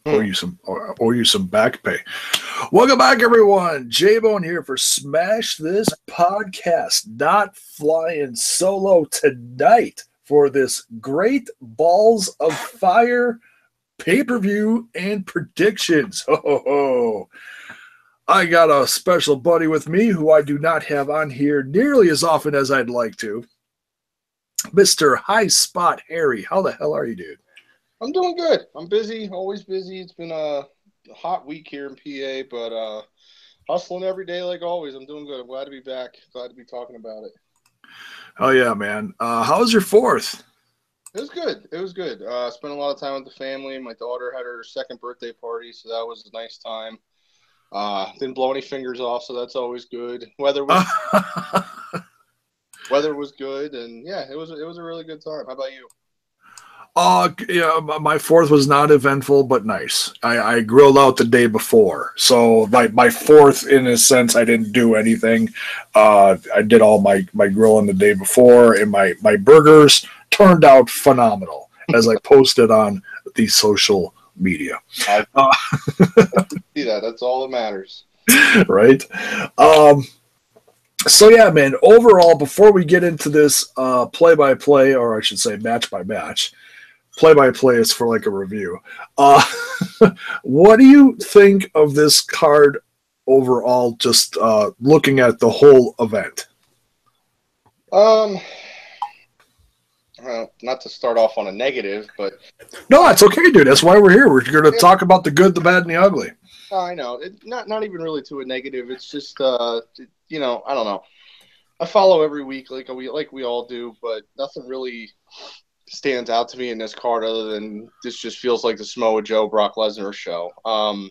Owe you some back pay. Welcome back, everyone. J-Bone here for Smash This Podcast. Not flying solo tonight for this great Balls of Fire pay-per-view and predictions. Ho, ho, ho. I got a special buddy with me who I do not have on here nearly as often as I'd like to. Mr. Highspot Harry. How the hell are you, dude? I'm doing good. I'm busy, always busy. It's been a hot week here in PA, but hustling every day like always. I'm doing good. I'm glad to be back. Glad to be talking about it. Oh, yeah, man. How was your 4th? It was good. It was good. Spent a lot of time with the family. My daughter had her 2nd birthday party, so that was a nice time. Didn't blow any fingers off, so that's always good. Weather was good, and yeah, it was a really good time. How about you? Yeah, my 4th was not eventful, but nice. I grilled out the day before, so my 4th, in a sense, I didn't do anything. I did all my grilling the day before, and my burgers turned out phenomenal, as I posted on the social media. I see that. That's all that matters. Right? So, yeah, man, overall, before we get into this play-by-play, or I should say match-by-match, play-by-play is for like a review. What do you think of this card overall, just looking at the whole event? Well, not to start off on a negative, but... No, it's okay, dude. That's why we're here. We're going to talk about the good, the bad, and the ugly. I know. Not even really to a negative. It's just, I don't know. I follow every week like we all do, but nothing really stands out to me in this card other than this just feels like the Samoa Joe Brock Lesnar show. I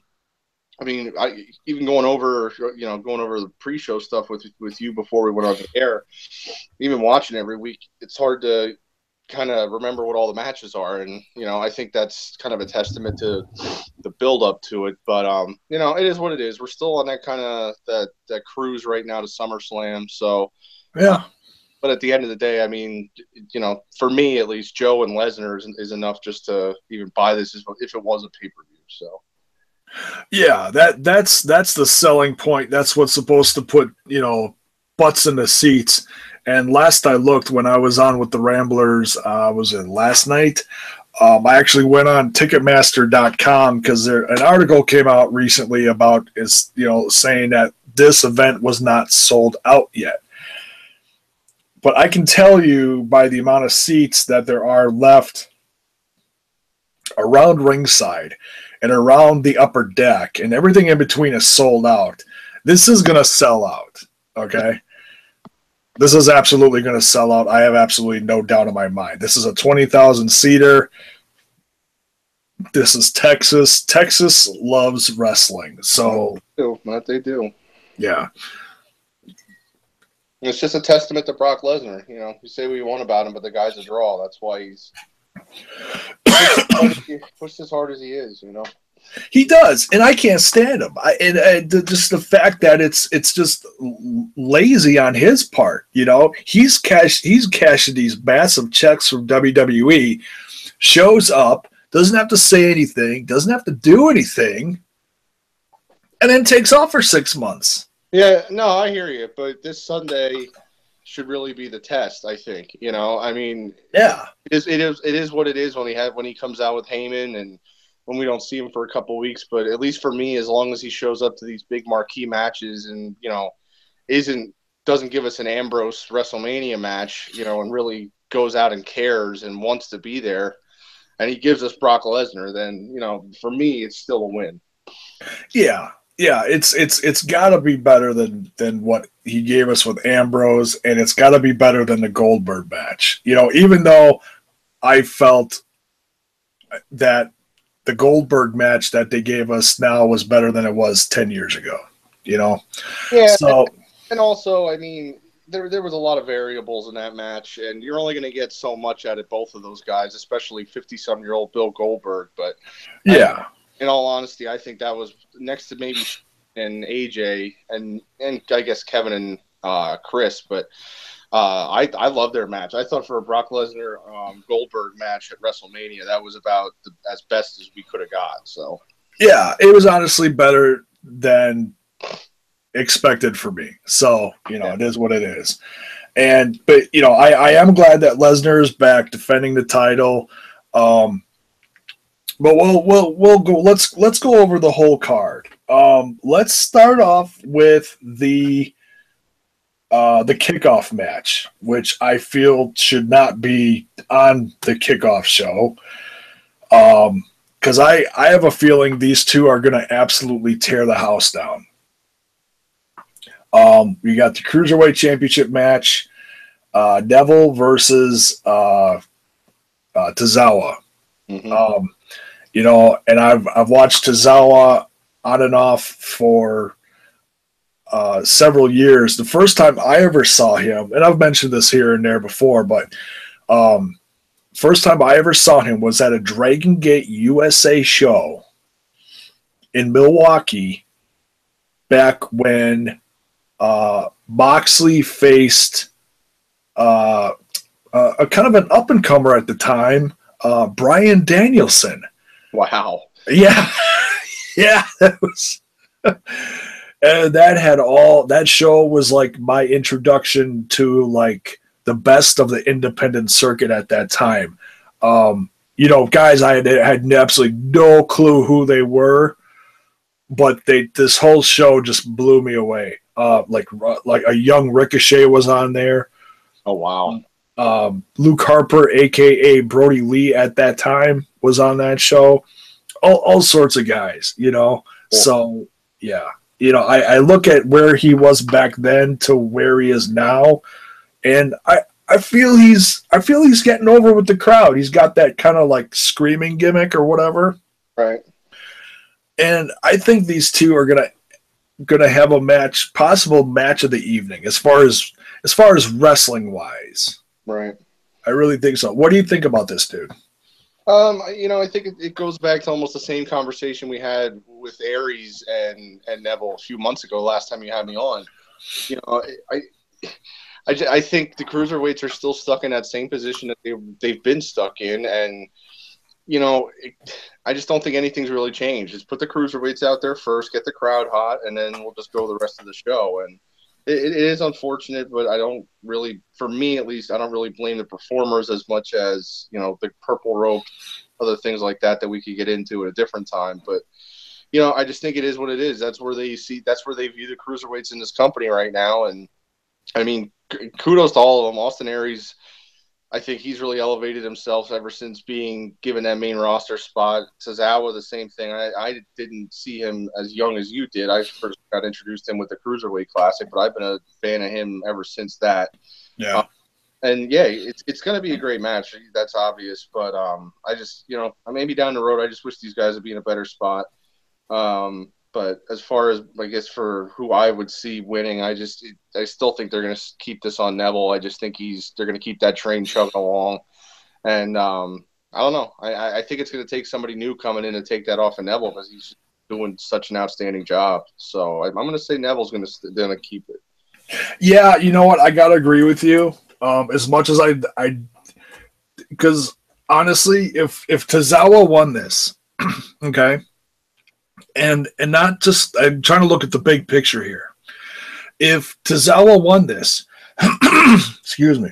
mean, even going over the pre-show stuff with you before we went on the air, even watching every week, it's hard to kind of remember what all the matches are, and I think that's kind of a testament to the build up to it. But it is what it is. We're still on that kind of that cruise right now to SummerSlam. So yeah. But at the end of the day, I mean, for me at least, Joe and Lesnar is enough just to even buy this if it was a pay-per-view. So yeah, that's the selling point. That's what's supposed to put butts in the seats. And last I looked, when I was on with the Ramblers, was it last night? I actually went on Ticketmaster.com because an article came out recently about saying that this event was not sold out yet. But I can tell you by the amount of seats that there are left around ringside and around the upper deck, and everything in between is sold out. This is going to sell out, okay? This is absolutely going to sell out. I have absolutely no doubt in my mind. This is a 20,000-seater. This is Texas. Texas loves wrestling. So what they do. Yeah. It's just a testament to Brock Lesnar. You say what you want about him, but the guy's a draw. That's why he's pushed as hard as he is, He does, and I can't stand him. Just the fact that it's just lazy on his part. He's cashing these massive checks from WWE, shows up, doesn't have to say anything, doesn't have to do anything, and then takes off for 6 months. Yeah, no, I hear you, but this Sunday should really be the test. I think. I mean, yeah, it is what it is when he comes out with Heyman and when we don't see him for a couple of weeks. But at least for me, as long as he shows up to these big marquee matches and doesn't give us an Ambrose WrestleMania match, and really goes out and cares and wants to be there, and he gives us Brock Lesnar, then for me it's still a win. Yeah, it's got to be better than what he gave us with Ambrose, and it's got to be better than the Goldberg match. Even though I felt that the Goldberg match that they gave us now was better than it was 10 years ago. Yeah. So, and also, I mean, there was a lot of variables in that match, and you're only going to get so much out of both of those guys, especially 50-some-year-old Bill Goldberg. But yeah. In all honesty, I think that was next to maybe and AJ and I guess Kevin and Chris, but I love their match. I thought for a Brock Lesnar Goldberg match at WrestleMania, that was about as best as we could have got. So yeah, it was honestly better than expected for me. So it is what it is. But I am glad that Lesnar is back defending the title. But we'll go. Let's go over the whole card. Let's start off with the kickoff match, which I feel should not be on the kickoff show. Because I have a feeling these two are going to absolutely tear the house down. We got the Cruiserweight Championship match, Neville versus Tazawa. mm-hmm. And I've watched Tazawa on and off for several years. The first time I ever saw him, and I've mentioned this here and there before, but first time I ever saw him was at a Dragon Gate USA show in Milwaukee back when Moxley faced a kind of an up-and-comer at the time, Bryan Danielson. Wow. Yeah. Yeah, that was... And that show was like my introduction to like the best of the independent circuit at that time. Guys, I had absolutely no clue who they were, but this whole show just blew me away. Like a young Ricochet was on there. Oh wow. Luke Harper, aka Brody Lee, at that time was on that show. All sorts of guys, Cool. So yeah. I look at where he was back then to where he is now, and I feel he's getting over with the crowd. He's got that kind of like screaming gimmick or whatever. Right. And I think these two are gonna have a possible match of the evening as far as wrestling wise. Right. I really think so. What do you think about this, dude? I think it goes back to almost the same conversation we had with Aries and Neville a few months ago, last time you had me on. I think the cruiserweights are still stuck in that same position that they've been stuck in, and I just don't think anything's really changed. Just put the cruiserweights out there first, get the crowd hot, and then we'll just go the rest of the show. And it is unfortunate, but for me at least, I don't really blame the performers as much as, the purple rope, other things like that we could get into at a different time. But, I just think it is what it is. That's where they view the cruiserweights in this company right now. And I mean, kudos to all of them. Austin Aries, I think he's really elevated himself ever since being given that main roster spot. Tazawa, the same thing. I didn't see him as young as you did. I first got introduced him with the Cruiserweight Classic, but I've been a fan of him ever since that. Yeah. It's going to be a great match. That's obvious. But I just, maybe down the road, I just wish these guys would be in a better spot. But as far as, I guess, for who I would see winning, I still think they're going to keep this on Neville. I just think they're going to keep that train chugging along. And I don't know. I think it's going to take somebody new coming in to take that off of Neville because he's doing such an outstanding job. So I'm going to say Neville's going to keep it. Yeah, you know what? I got to agree with you. As much as because honestly, if Tazawa won this, okay, and not just, I'm trying to look at the big picture here. If Tazawa won this, excuse me,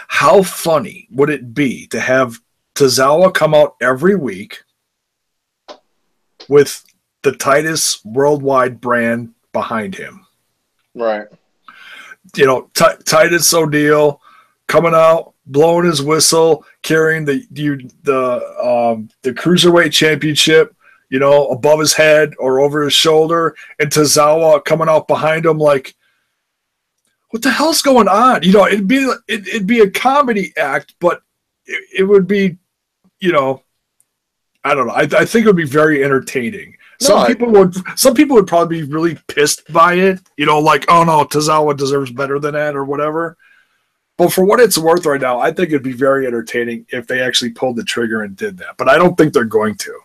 how funny would it be to have Tazawa come out every week with the Titus Worldwide brand behind him? Right. Titus O'Neil coming out, blowing his whistle, carrying the Cruiserweight Championship, above his head or over his shoulder, and Tazawa coming out behind him like, what the hell's going on? It'd be a comedy act, but it would be, I don't know. I think it would be very entertaining. Some people would probably be really pissed by it, like, oh no, Tazawa deserves better than that or whatever. But for what it's worth right now, I think it'd be very entertaining if they actually pulled the trigger and did that. But I don't think they're going to.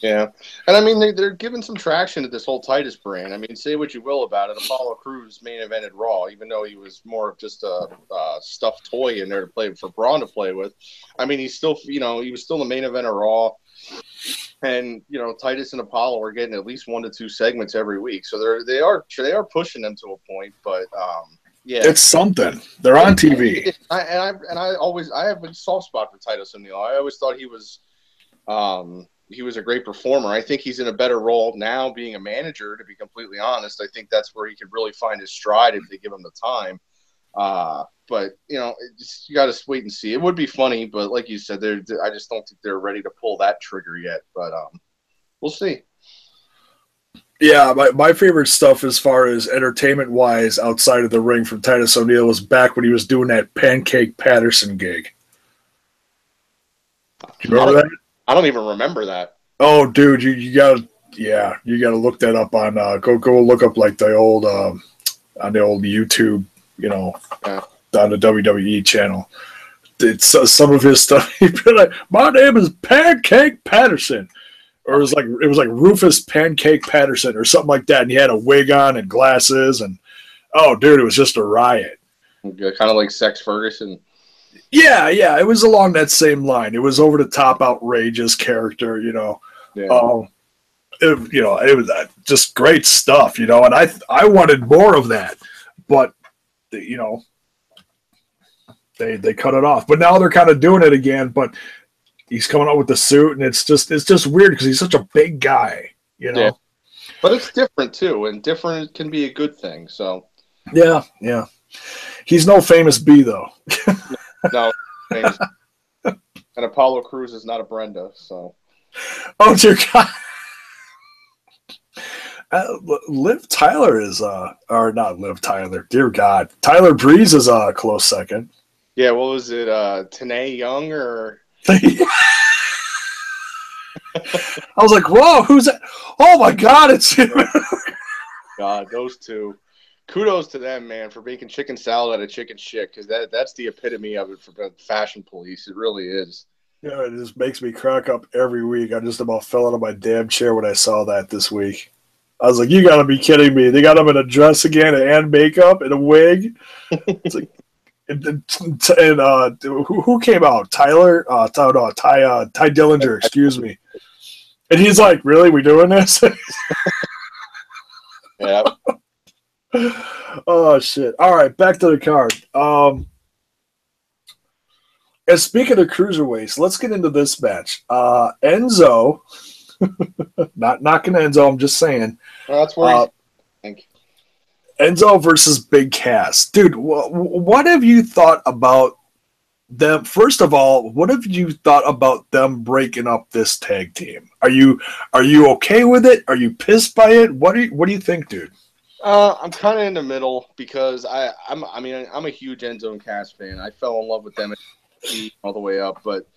Yeah, and I mean they're giving some traction to this whole Titus brand. I mean, say what you will about it, Apollo Crews main evented Raw, even though he was more of just a stuffed toy in there to play for Braun to play with. I mean, he's still, he was still the main event of Raw, and Titus and Apollo are getting at least 1 to 2 segments every week, so they are pushing them to a point, but yeah, it's something. They're on TV. I have a soft spot for Titus O'Neil. I always thought he was. He was a great performer. I think he's in a better role now being a manager, to be completely honest. I think that's where he could really find his stride if they give him the time. But, you got to wait and see. It would be funny, but like you said, I just don't think they're ready to pull that trigger yet. But we'll see. Yeah, my favorite stuff as far as entertainment-wise outside of the ring from Titus O'Neil was back when he was doing that Pancake Patterson gig. Do you remember that? I don't even remember that. Oh, dude, you gotta look that up on go look up like the old on the old YouTube, on the WWE channel. It's some of his stuff. He'd be like, "My name is Pancake Patterson," or it was like Rufus Pancake Patterson or something like that, and he had a wig on and glasses, and oh, dude, it was just a riot. Kind of like Sex Ferguson. Yeah, it was along that same line. It was over the top, outrageous character, Yeah. It was just great stuff, and I wanted more of that, but they cut it off. But now they're kind of doing it again. But he's coming out with the suit, and it's just weird because he's such a big guy, Yeah. But it's different too, and different can be a good thing. So yeah. He's no famous B though. No, and Apollo Crews is not a Brenda, so. Oh dear God! Liv Tyler is or not Liv Tyler. Dear God, Tyler Breeze is a close second. Yeah, what was it? Tanae Young or? I was like, whoa, who's that? Oh my God, it's him. God, those two. Kudos to them, man, for making chicken salad out of chicken shit, because that's the epitome of it for the fashion police. It really is. Yeah, it just makes me crack up every week. I just about fell out of my damn chair when I saw that this week. I was like, you got to be kidding me. They got him in a dress again and makeup and a wig. It's like, and who came out? Tyler? Ty Dillinger, excuse me. And he's like, really? We doing this? Yeah. Oh shit! All right, back to the card. And speaking of cruiserweights, let's get into this match. Enzo, not knocking Enzo, I'm just saying. Well, that's where Enzo versus Big Cass, dude. What have you thought about them? First of all, what have you thought about them breaking up this tag team? Are you okay with it? Are you pissed by it? What do you think, dude? I'm kind of in the middle because I'm a huge Enzo and Cass fan. I fell in love with them all the way up, but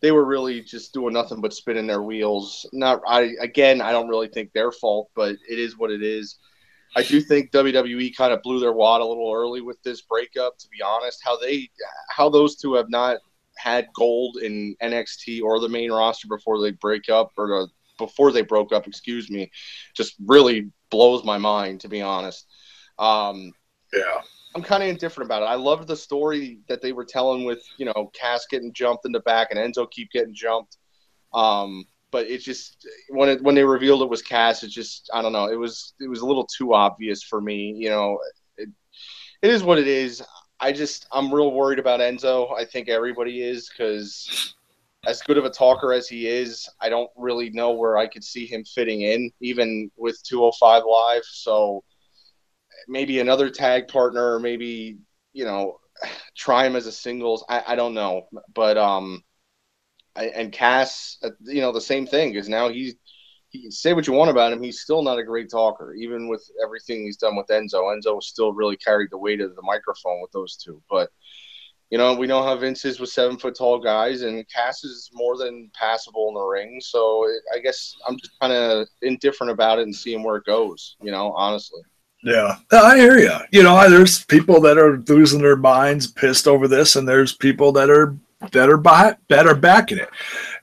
they were really just doing nothing but spinning their wheels. I don't really think their fault, but it is what it is. I do think WWE kind of blew their wad a little early with this breakup, to be honest. How those two have not had gold in NXT or the main roster before they broke up, excuse me, just really blows my mind, to be honest. Yeah. I'm kind of indifferent about it. I loved the story that they were telling with, Cass getting jumped in the back and Enzo keep getting jumped. But it just when they revealed it was Cass, it just, I don't know, it was a little too obvious for me. It is what it is. I'm real worried about Enzo. I think everybody is, because as good of a talker as he is, I don't really know where I could see him fitting in, even with 205 Live. So maybe another tag partner, or maybe, try him as a singles. I don't know. But and Cass, the same thing, because now he can say what you want about him. He's still not a great talker, even with everything he's done with Enzo. Enzo still really carried the weight of the microphone with those two. But we know how Vince is with 7-foot-tall guys, and Cass is more than passable in the ring. So I guess I'm just kind of indifferent about it and seeing where it goes, honestly. Yeah, I hear you. There's people that are losing their minds, pissed over this, and there's people that are that are backing it.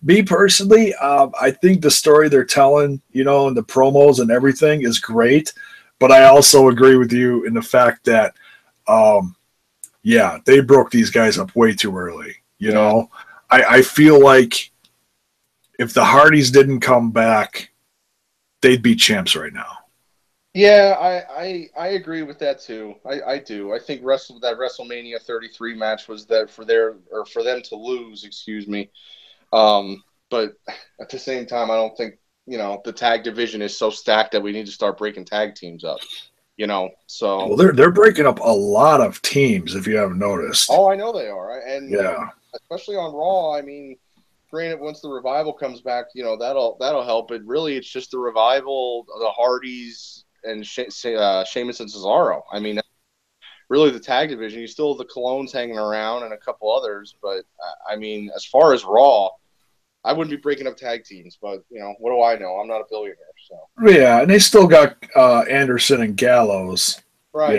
Me personally, I think the story they're telling, and the promos and everything is great. But I also agree with you in the fact that, they broke these guys up way too early. You know, I feel like if the Hardys didn't come back, they'd be champs right now. Yeah, I agree with that too. I do. I think that WrestleMania 33 match was that for them to lose, excuse me. But at the same time, I don't think, the tag division is so stacked that we need to start breaking tag teams up. So well, they're breaking up a lot of teams if you haven't noticed. Oh, I know they are, and yeah, especially on Raw. I mean, granted, once the Revival comes back, that'll help. But really, it's just the Revival, the Hardys, and Sheamus and Cesaro. I mean, really the tag division. You still have the Colognes hanging around and a couple others, but I mean, as far as Raw, I wouldn't be breaking up tag teams. But what do I know? I'm not a billionaire, so yeah, and they still got Anderson and Gallows, right.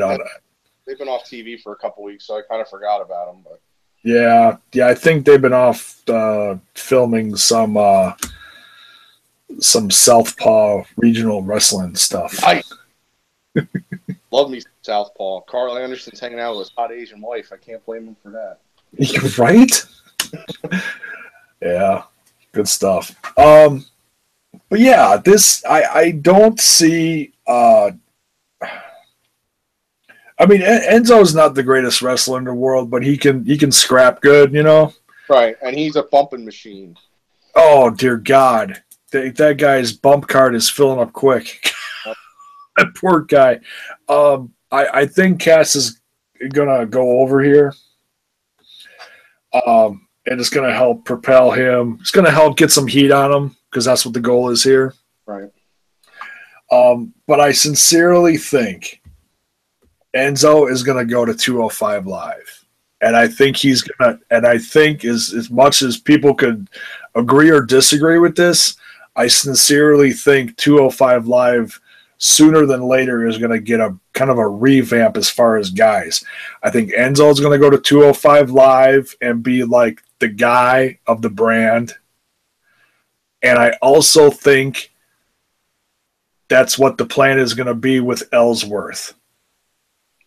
They've been off TV for a couple weeks, so I kind of forgot about them. But yeah, I think they've been off filming some Southpaw regional wrestling stuff. Love me Southpaw. Carl Anderson's hanging out with his hot Asian wife. I can't blame him for that. Right? Yeah, good stuff. But yeah, I don't see. I mean, Enzo's not the greatest wrestler in the world, but he can scrap good, Right, and he's a bumping machine. Oh dear God, that guy's bump card is filling up quick. That poor guy. I think Cass is gonna go over here, and it's gonna help propel him. It's gonna help get some heat on him because that's what the goal is here. Right. But I sincerely think Enzo is gonna go to 205 Live, and I think he's gonna. And I think as much as people could agree or disagree with this, I sincerely think 205 Live sooner than later is going to get a kind of a revamp as far as guys. I think Enzo is going to go to 205 Live and be like the guy of the brand. And I also think that's what the plan is going to be with Ellsworth.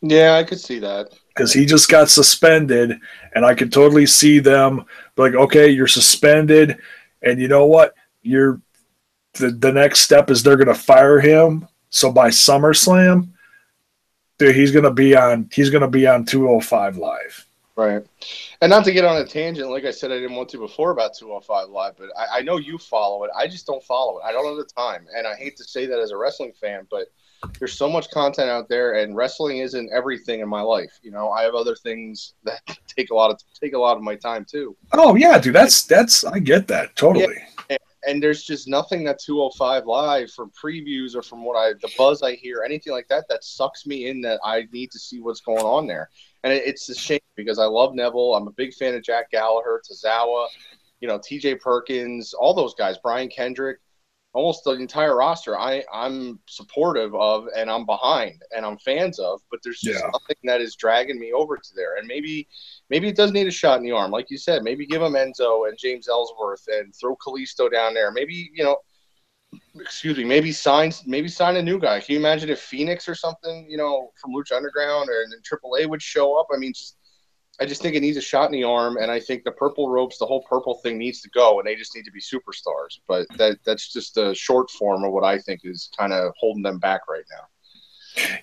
Yeah, I could see that. Because he just got suspended, and I could totally see them like, okay, you're suspended, and you know what? The next step is they're going to fire him. So by SummerSlam, dude, he's gonna be on 205 Live. Right. And not to get on a tangent, like I said, I didn't want to before about 205 Live, but I know you follow it. I just don't follow it. I don't have the time. And I hate to say that as a wrestling fan, but there's so much content out there, and wrestling isn't everything in my life. I have other things that take a lot of my time too. Oh yeah, dude, that's I get that totally. Yeah. And there's just nothing that 205 Live from previews or from the buzz I hear, anything like that sucks me in that I need to see what's going on there. And it's a shame because I love Neville. I'm a big fan of Jack Gallagher, Tazawa, TJ Perkins, all those guys, Brian Kendrick, almost the entire roster. I'm supportive of, and I'm behind, and I'm fans of, but there's just nothing that is dragging me over to there. And maybe it does need a shot in the arm. Like you said, maybe give him Enzo and James Ellsworth and throw Kalisto down there. Maybe, maybe sign a new guy. Can you imagine if Phoenix or something, from Lucha Underground or then AAA would show up? I mean, I just think it needs a shot in the arm, and I think the purple ropes, the whole purple thing needs to go, and they just need to be superstars. But that's just a short form of what I think is kind of holding them back right now.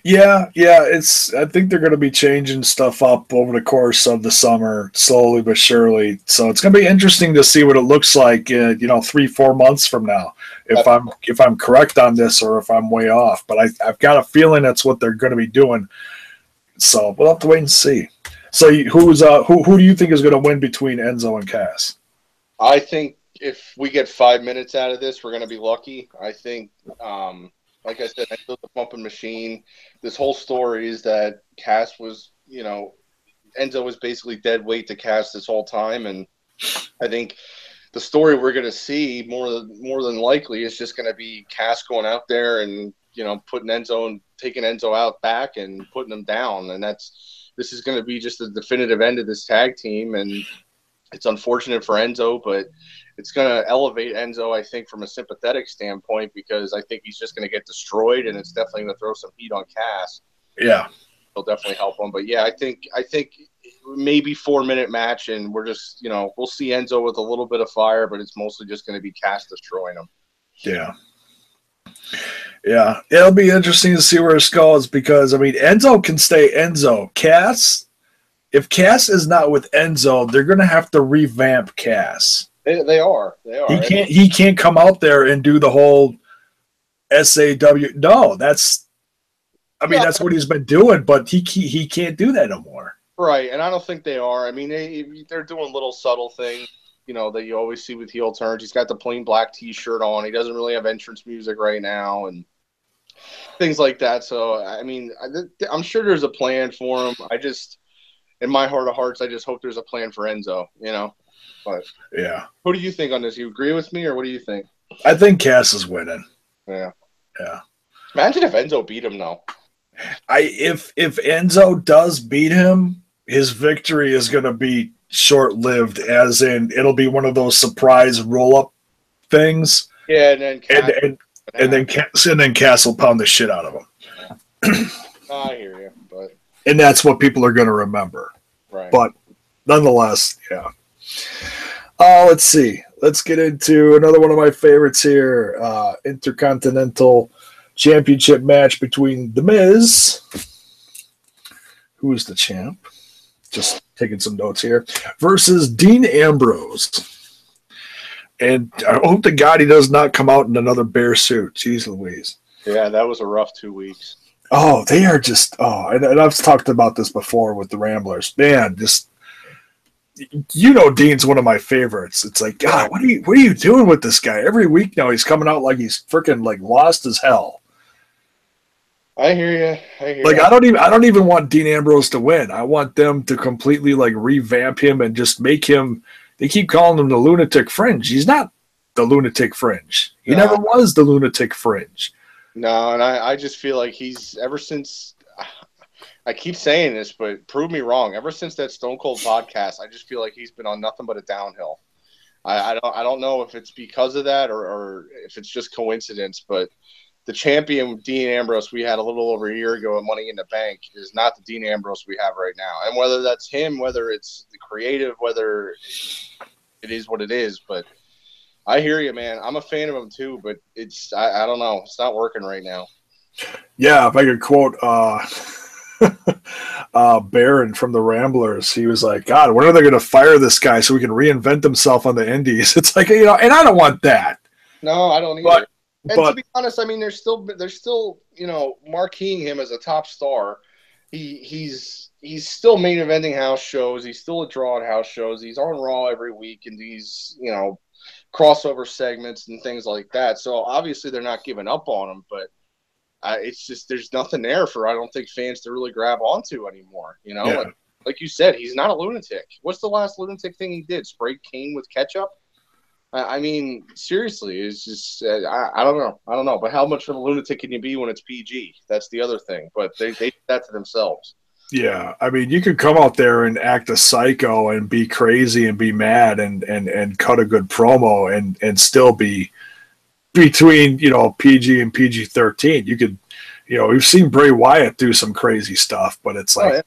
Yeah. I think they're going to be changing stuff up over the course of the summer, slowly but surely. So it's going to be interesting to see what it looks like, 3-4 months from now, if I'm correct on this or if I'm way off. But I've got a feeling that's what they're going to be doing. So we'll have to wait and see. So who do you think is going to win between Enzo and Cass? I think if we get 5 minutes out of this, we're going to be lucky. I think, like I said, Enzo's a pumping machine. This whole story is that Cass was, Enzo was basically dead weight to Cass this whole time, and I think the story we're going to see more than likely is just going to be Cass going out there and putting Enzo and taking Enzo out back and putting him down, and this is going to be just the definitive end of this tag team. And It's unfortunate for Enzo, but it's going to elevate Enzo, I think, from a sympathetic standpoint, because I think he's just going to get destroyed, and it's definitely going to throw some heat on Cass. Yeah, it'll definitely help him. But yeah, I think maybe 4-minute match, and we're just, we'll see Enzo with a little bit of fire, but it's mostly just going to be Cass destroying him. Yeah. Yeah, it'll be interesting to see where it goes, because I mean, Enzo can stay Enzo. Cass, if Cass is not with Enzo, they're going to have to revamp Cass. They are. He can't come out there and do the whole SAW. No, that's what he's been doing, but he can't do that no more. Right, and I don't think they are. I mean, they're doing little subtle things, that you always see with heel turns. He's got the plain black T-shirt on. He doesn't really have entrance music right now, and things like that. So, I mean, I'm sure there's a plan for him. I just, in my heart of hearts, I just hope there's a plan for Enzo, But yeah, what do you think on this? You agree with me, or what do you think? I think Cass is winning. Yeah. Yeah. Imagine if Enzo beat him, though. If Enzo does beat him, his victory is going to be short-lived, as in it'll be one of those surprise roll-up things. Yeah, and then Cass will pound the shit out of him. I hear you, but and that's what people are going to remember. Right. But nonetheless, yeah. Let's see. Let's get into another one of my favorites here. Intercontinental Championship match between The Miz, who is the champ, just taking some notes here, versus Dean Ambrose. And I hope to God he does not come out in another bear suit. Jeez Louise. Yeah, that was a rough 2 weeks. Oh, they are just – and I've talked about this before with the Ramblers. Man, just – Dean's one of my favorites. It's like, God, what are you doing with this guy? Every week now he's coming out like he's freaking like lost as hell. I hear you. Like, I don't even want Dean Ambrose to win. I want them to completely like revamp him and just make him. They keep calling him the Lunatic Fringe. He's not the Lunatic Fringe. He never was the Lunatic Fringe. No, and I just feel like he's ever since. I keep saying this, but prove me wrong. Ever since that Stone Cold podcast, I just feel like he's been on nothing but a downhill. I don't know if it's because of that or if it's just coincidence, but the champion Dean Ambrose we had a little over a year ago at Money in the Bank is not the Dean Ambrose we have right now. And whether that's him, whether it's the creative, whether it is what it is, but I hear you, man. I'm a fan of him too, but I don't know. It's not working right now. Yeah, if I could quote Baron from the Ramblers, he was like, God, when are they going to fire this guy so he can reinvent himself on the indies? It's like, and I don't want that. No, I don't either. But to be honest, I mean, they're still marqueing him as a top star. He's still main eventing house shows. He's still a draw at house shows. He's on Raw every week in these, crossover segments and things like that. So obviously they're not giving up on him, but it's just there's nothing there for I don't think fans to really grab onto anymore. Yeah. Like you said, he's not a lunatic. What's the last lunatic thing he did? Sprayed Kane with ketchup? I mean, seriously, it's just I don't know. But how much of a lunatic can you be when it's PG? That's the other thing. But they did that to themselves. Yeah, I mean, you could come out there and act a psycho and be crazy and be mad and cut a good promo and still be between PG and PG-13. You could, we've seen Bray Wyatt do some crazy stuff, but it's like,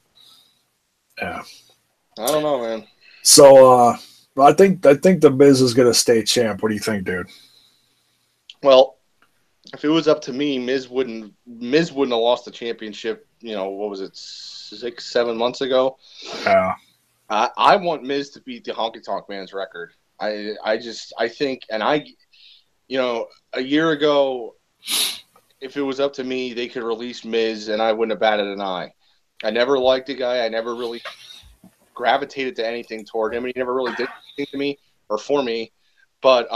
yeah. I don't know, man. So I think the Miz is gonna stay champ. What do you think, dude? Well, if it was up to me, Miz wouldn't have lost the championship. What was it, 6-7 months ago? Yeah. I want Miz to beat the Honky Tonk Man's record. I think, and a year ago, if it was up to me, they could release Miz, and I wouldn't have batted an eye. I never liked the guy. I never really gravitated to anything toward him, and he never really did anything to me or for me. But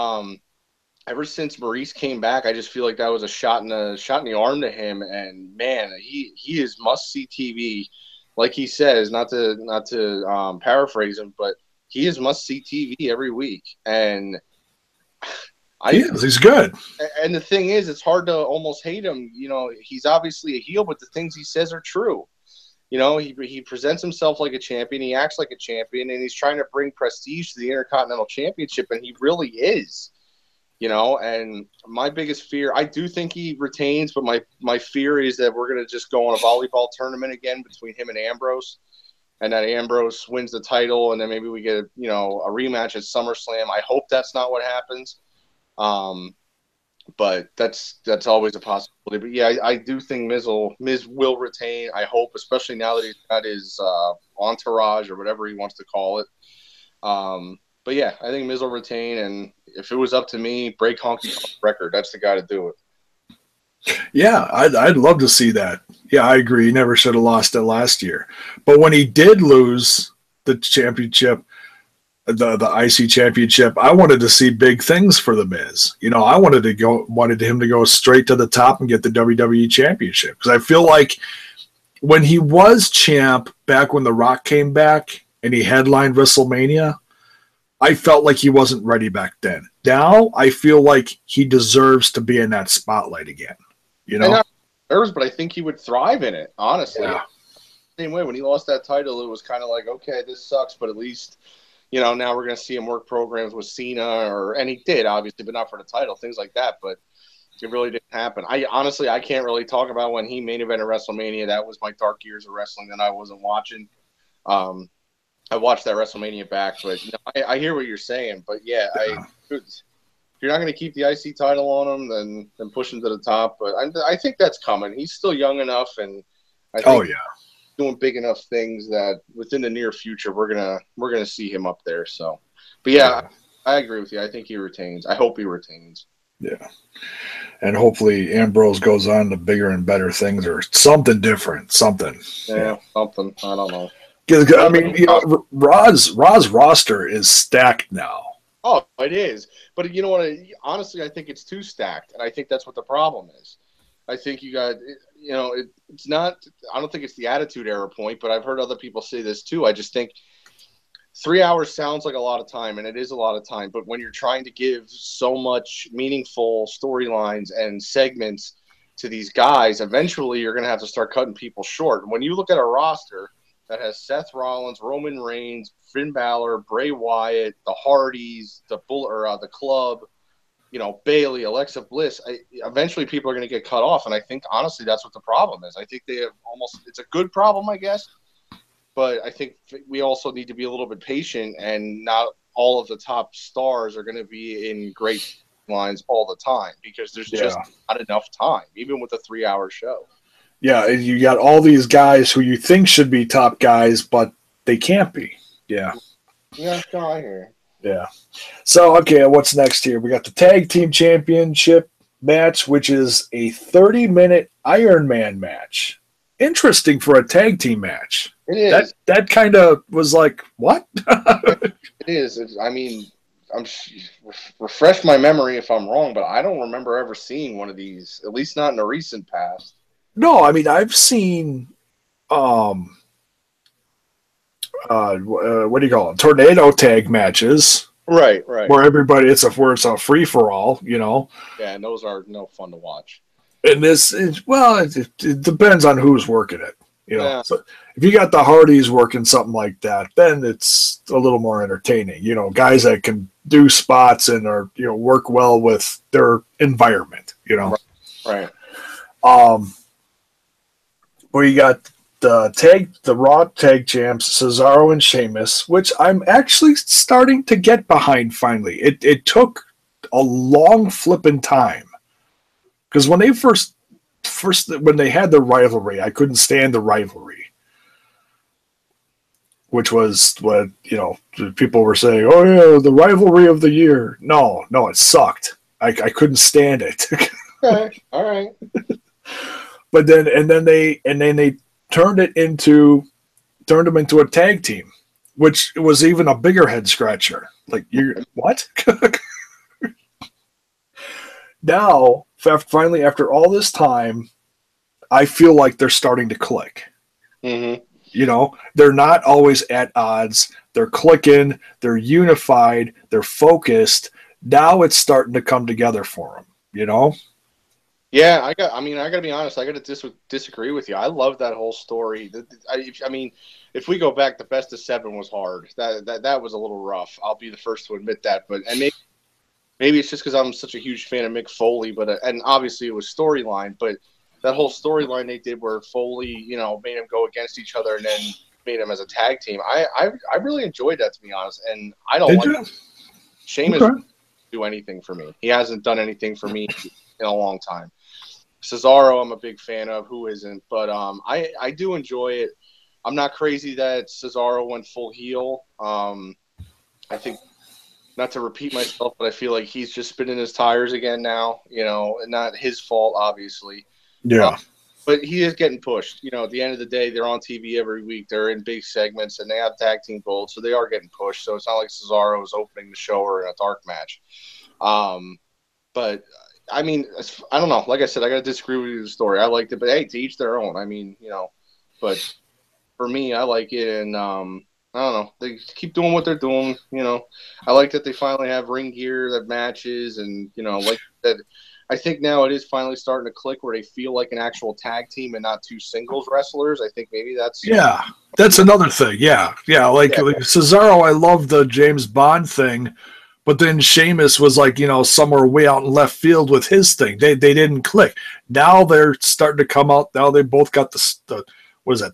ever since Maurice came back, I just feel like that was a shot in the arm to him. And man, he is must see TV, like he says. Not to paraphrase him, but he is must see TV every week. And he's good. And the thing is, it's hard to almost hate him. He's obviously a heel, but the things he says are true. he presents himself like a champion. He acts like a champion, and he's trying to bring prestige to the Intercontinental Championship, and he really is. And my biggest fear, I do think he retains, but my fear is that we're going to just go on a volleyball tournament again between him and Ambrose, and that Ambrose wins the title, and then maybe we get a rematch at SummerSlam. I hope that's not what happens. But that's always a possibility. But yeah, I do think Miz will retain. I hope, especially now that he's got his entourage or whatever he wants to call it. But yeah, I think Miz will retain. And if it was up to me, break Honky Tonk's record. That's the guy to do it. Yeah, I'd love to see that. Yeah, I agree. He never should have lost it last year. But when he did lose the championship, the IC championship, I wanted to see big things for the Miz. I wanted him to go straight to the top and get the WWE championship, because I feel like when he was champ back when The Rock came back and he headlined WrestleMania, I felt like he wasn't ready back then. Now I feel like he deserves to be in that spotlight again. Not deserves, but I think he would thrive in it. Honestly, yeah. Same way when he lost that title, it was kind of like, okay, this sucks, but at least. Now we're going to see him work programs with Cena, and he did, obviously, but not for the title, things like that. But it really didn't happen. I can't really talk about when he main evented WrestleMania. That was my dark years of wrestling that I wasn't watching. I watched that WrestleMania back, but I hear what you're saying. But yeah, if you're not going to keep the IC title on him, then push him to the top. But I think that's coming. He's still young enough, and I think doing big enough things that within the near future we're gonna see him up there. So, but yeah, I agree with you. I think he retains. I hope he retains. Yeah, and hopefully Ambrose goes on to bigger and better things or something different. Something. Yeah, something. I don't know. I mean, Raw's roster is stacked now. Oh, it is. But you know what? Honestly, I think it's too stacked, and I think that's what the problem is. I think you got, it's not, I don't think it's the Attitude Era point, but I've heard other people say this too. I just think 3 hours sounds like a lot of time, and it is a lot of time. But when you're trying to give so much meaningful storylines and segments to these guys, eventually you're going to have to start cutting people short. And when you look at a roster that has Seth Rollins, Roman Reigns, Finn Balor, Bray Wyatt, the Hardys, the Club, Bailey, Alexa Bliss, eventually people are going to get cut off. And I think, honestly, that's what the problem is. I think they have it's a good problem, I guess. But I think we also need to be a little bit patient, and not all of the top stars are going to be in great lines all the time, because there's just not enough time, even with a 3-hour show. Yeah, you got all these guys who you think should be top guys, but they can't be. Yeah. Yeah, no, I hear. Yeah. So, okay, what's next here? We got the Tag Team Championship match, which is a 30-minute Iron Man match. Interesting for a tag team match. It is. That kind of was like, what? It is. Refresh my memory if I'm wrong, but I don't remember ever seeing one of these, at least not in the recent past. No, I mean, I've seen what do you call them? Tornado tag matches. Right. Where everybody, it's a free for all, Yeah, and those are no fun to watch. And this is, it depends on who's working it. Yeah. So if you got the Hardys working something like that, then it's a little more entertaining. Guys that can do spots and are work well with their environment. Right. Well, you got the Raw tag champs Cesaro and Sheamus, which I'm actually starting to get behind. Finally, it took a long flipping time, because when they first when they had the rivalry, I couldn't stand the rivalry, which was what people were saying. Oh yeah, the rivalry of the year. No, it sucked. I couldn't stand it. Okay, all right. But then they turned them into a tag team, which was even a bigger head scratcher. Like, you're what? Now, finally, after all this time, I feel like they're starting to click. Mm-hmm. They're not always at odds. They're clicking. They're unified. They're focused. Now it's starting to come together for them. Yeah, I got to be honest. I got to disagree with you. I love that whole story. I mean, if we go back, the best of 7 was hard. That was a little rough. I'll be the first to admit that. But maybe it's just because I'm such a huge fan of Mick Foley. But and obviously it was storyline. But that whole storyline they did where Foley, made them go against each other and then made them as a tag team. I really enjoyed that, to be honest. And I don't like Sheamus do anything for me. He hasn't done anything for me in a long time. Cesaro, I'm a big fan of. Who isn't? But I do enjoy it. I'm not crazy that Cesaro went full heel. I think, not to repeat myself, but I feel like he's just spinning his tires again now. And not his fault, obviously. Yeah. But he is getting pushed. At the end of the day, they're on TV every week. They're in big segments, and they have tag team gold, so they are getting pushed. So it's not like Cesaro is opening the show or in a dark match. But I mean, I don't know. Like I said, I got to disagree with you the story. I liked it, but hey, to each their own. I mean, but for me, I like it, and I don't know. They keep doing what they're doing. I like that they finally have ring gear that matches, and like that. I think now it is finally starting to click where they feel like an actual tag team and not 2 singles wrestlers. I think maybe that's another thing. Yeah, like Cesaro, I love the James Bond thing. But then Sheamus was like, somewhere way out in left field with his thing. They didn't click. Now they're starting to come out. Now they both got the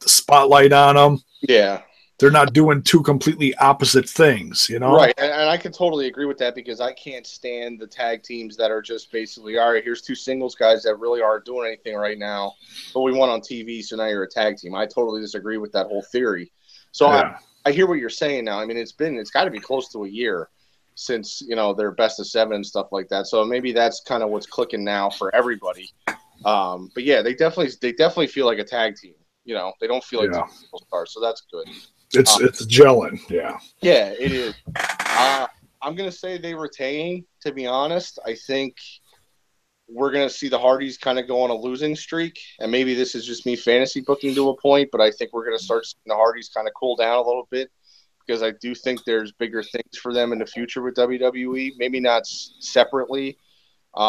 spotlight on them. Yeah. They're not doing 2 completely opposite things, Right, and I can totally agree with that because I can't stand the tag teams that are just basically, all right, here's 2 singles guys that really aren't doing anything right now, but we won on TV, so now you're a tag team. I totally disagree with that whole theory. So I hear what you're saying now. I mean, it's got to be close to a year since their best of 7 and stuff like that. So maybe that's kind of what's clicking now for everybody. But yeah, they definitely feel like a tag team. They don't feel like 2 single stars, so that's good. It's gelling, yeah. Yeah, it is. I'm gonna say they retain. To be honest, I think we're gonna see the Hardys kind of go on a losing streak, and maybe this is just me fantasy booking to a point, but I think we're gonna start seeing the Hardys kind of cool down a little bit because I do think there's bigger things for them in the future with WWE. Maybe not separately. You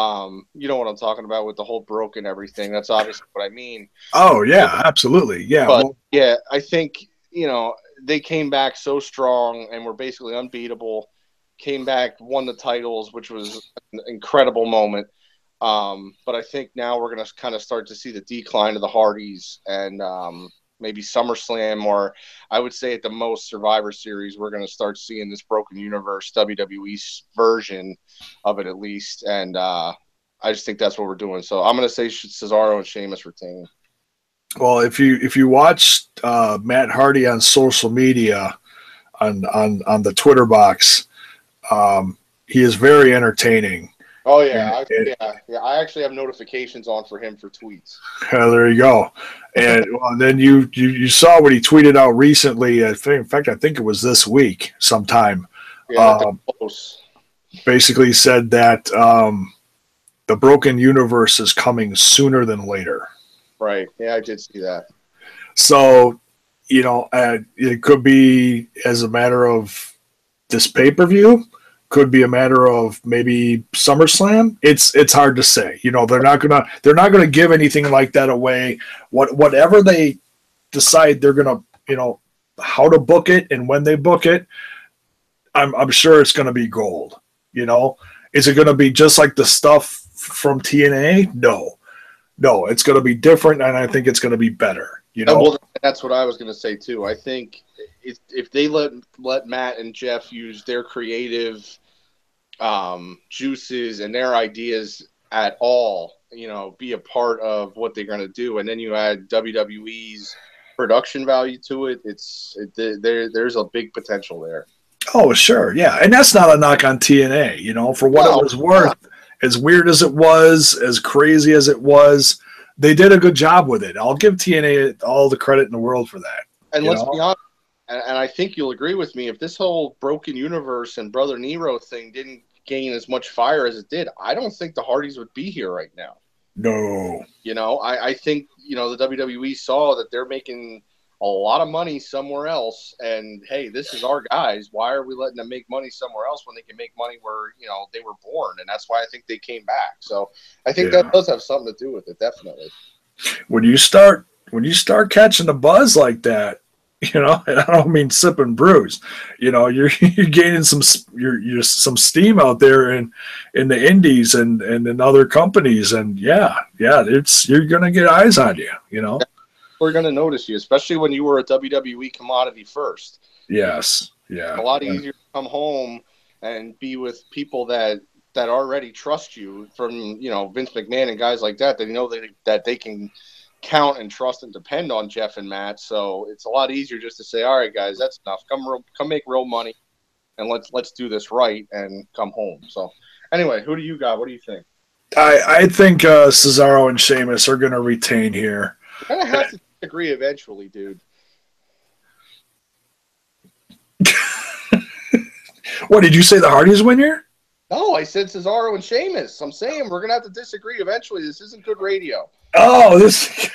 know what I'm talking about with the whole broken everything. That's obviously what I mean. Oh yeah, absolutely, yeah. But yeah, I think they came back so strong and were basically unbeatable. Came back, won the titles, which was an incredible moment. But I think now we're going to kind of start to see the decline of the Hardys and maybe SummerSlam, or I would say at the most Survivor Series, we're going to start seeing this Broken Universe WWE version of it at least. And I just think that's what we're doing. So I'm going to say Cesaro and Sheamus retain. Well, if you watch Matt Hardy on social media, on the Twitter box, he is very entertaining. Oh yeah, I actually have notifications on for him for tweets. There you go. And then you saw what he tweeted out recently. In fact, I think it was this week sometime. Yeah, close. Basically said that the Broken Universe is coming sooner than later. Right. Yeah, I did see that. So, it could be as a matter of this pay-per-view, could be a matter of maybe SummerSlam. It's hard to say. They're not gonna give anything like that away. Whatever they decide they're gonna, how to book it and when they book it, I'm sure it's gonna be gold. Is it gonna be just like the stuff from TNA? No, it's going to be different, and I think it's going to be better. Well, that's what I was going to say too. I think if they let Matt and Jeff use their creative juices and their ideas at all, be a part of what they're going to do, and then you add WWE's production value to it, there's a big potential there. Oh, sure, yeah, and that's not a knock on TNA. For what it was worth. As weird as it was, as crazy as it was, they did a good job with it. I'll give TNA all the credit in the world for that. And let's be honest, and I think you'll agree with me, if this whole Broken Universe and Brother Nero thing didn't gain as much fire as it did, I don't think the Hardys would be here right now. No. I think, the WWE saw that they're making a lot of money somewhere else. And hey, this is our guys. Why are we letting them make money somewhere else when they can make money where, you know, they were born? And that's why I think they came back. So I think that does have something to do with it, definitely. When you start catching the buzz like that, you know, and I don't mean sip and bruise, you know, you're gaining some some steam out there in the indies and in other companies, and you're gonna get eyes on you, you know. We're gonna notice you, especially when you were a WWE commodity first. Yes, yeah. A lot easier to come home and be with people that already trust you, from, you know, Vince McMahon and guys like that. They know that they can count and trust and depend on Jeff and Matt. So it's a lot easier just to say, all right, guys, that's enough. Come make real money, and let's do this right and come home. So anyway, who do you got? What do you think? I think Cesaro and Sheamus are going to retain here. We're going to have to agree eventually, dude. What, did you say the Hardys win here? No, I said Cesaro and Sheamus. I'm saying we're going to have to disagree eventually. This isn't good radio. Oh, this.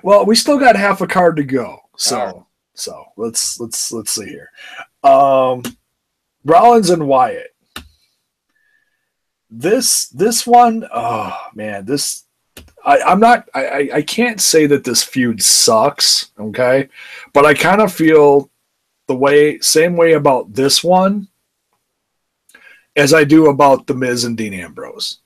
Well, we still got half a card to go, so let's see here. Rollins and Wyatt. This one, oh man, this. I can't say that this feud sucks, okay, but I kind of feel same way about this one as I do about the Miz and Dean Ambrose.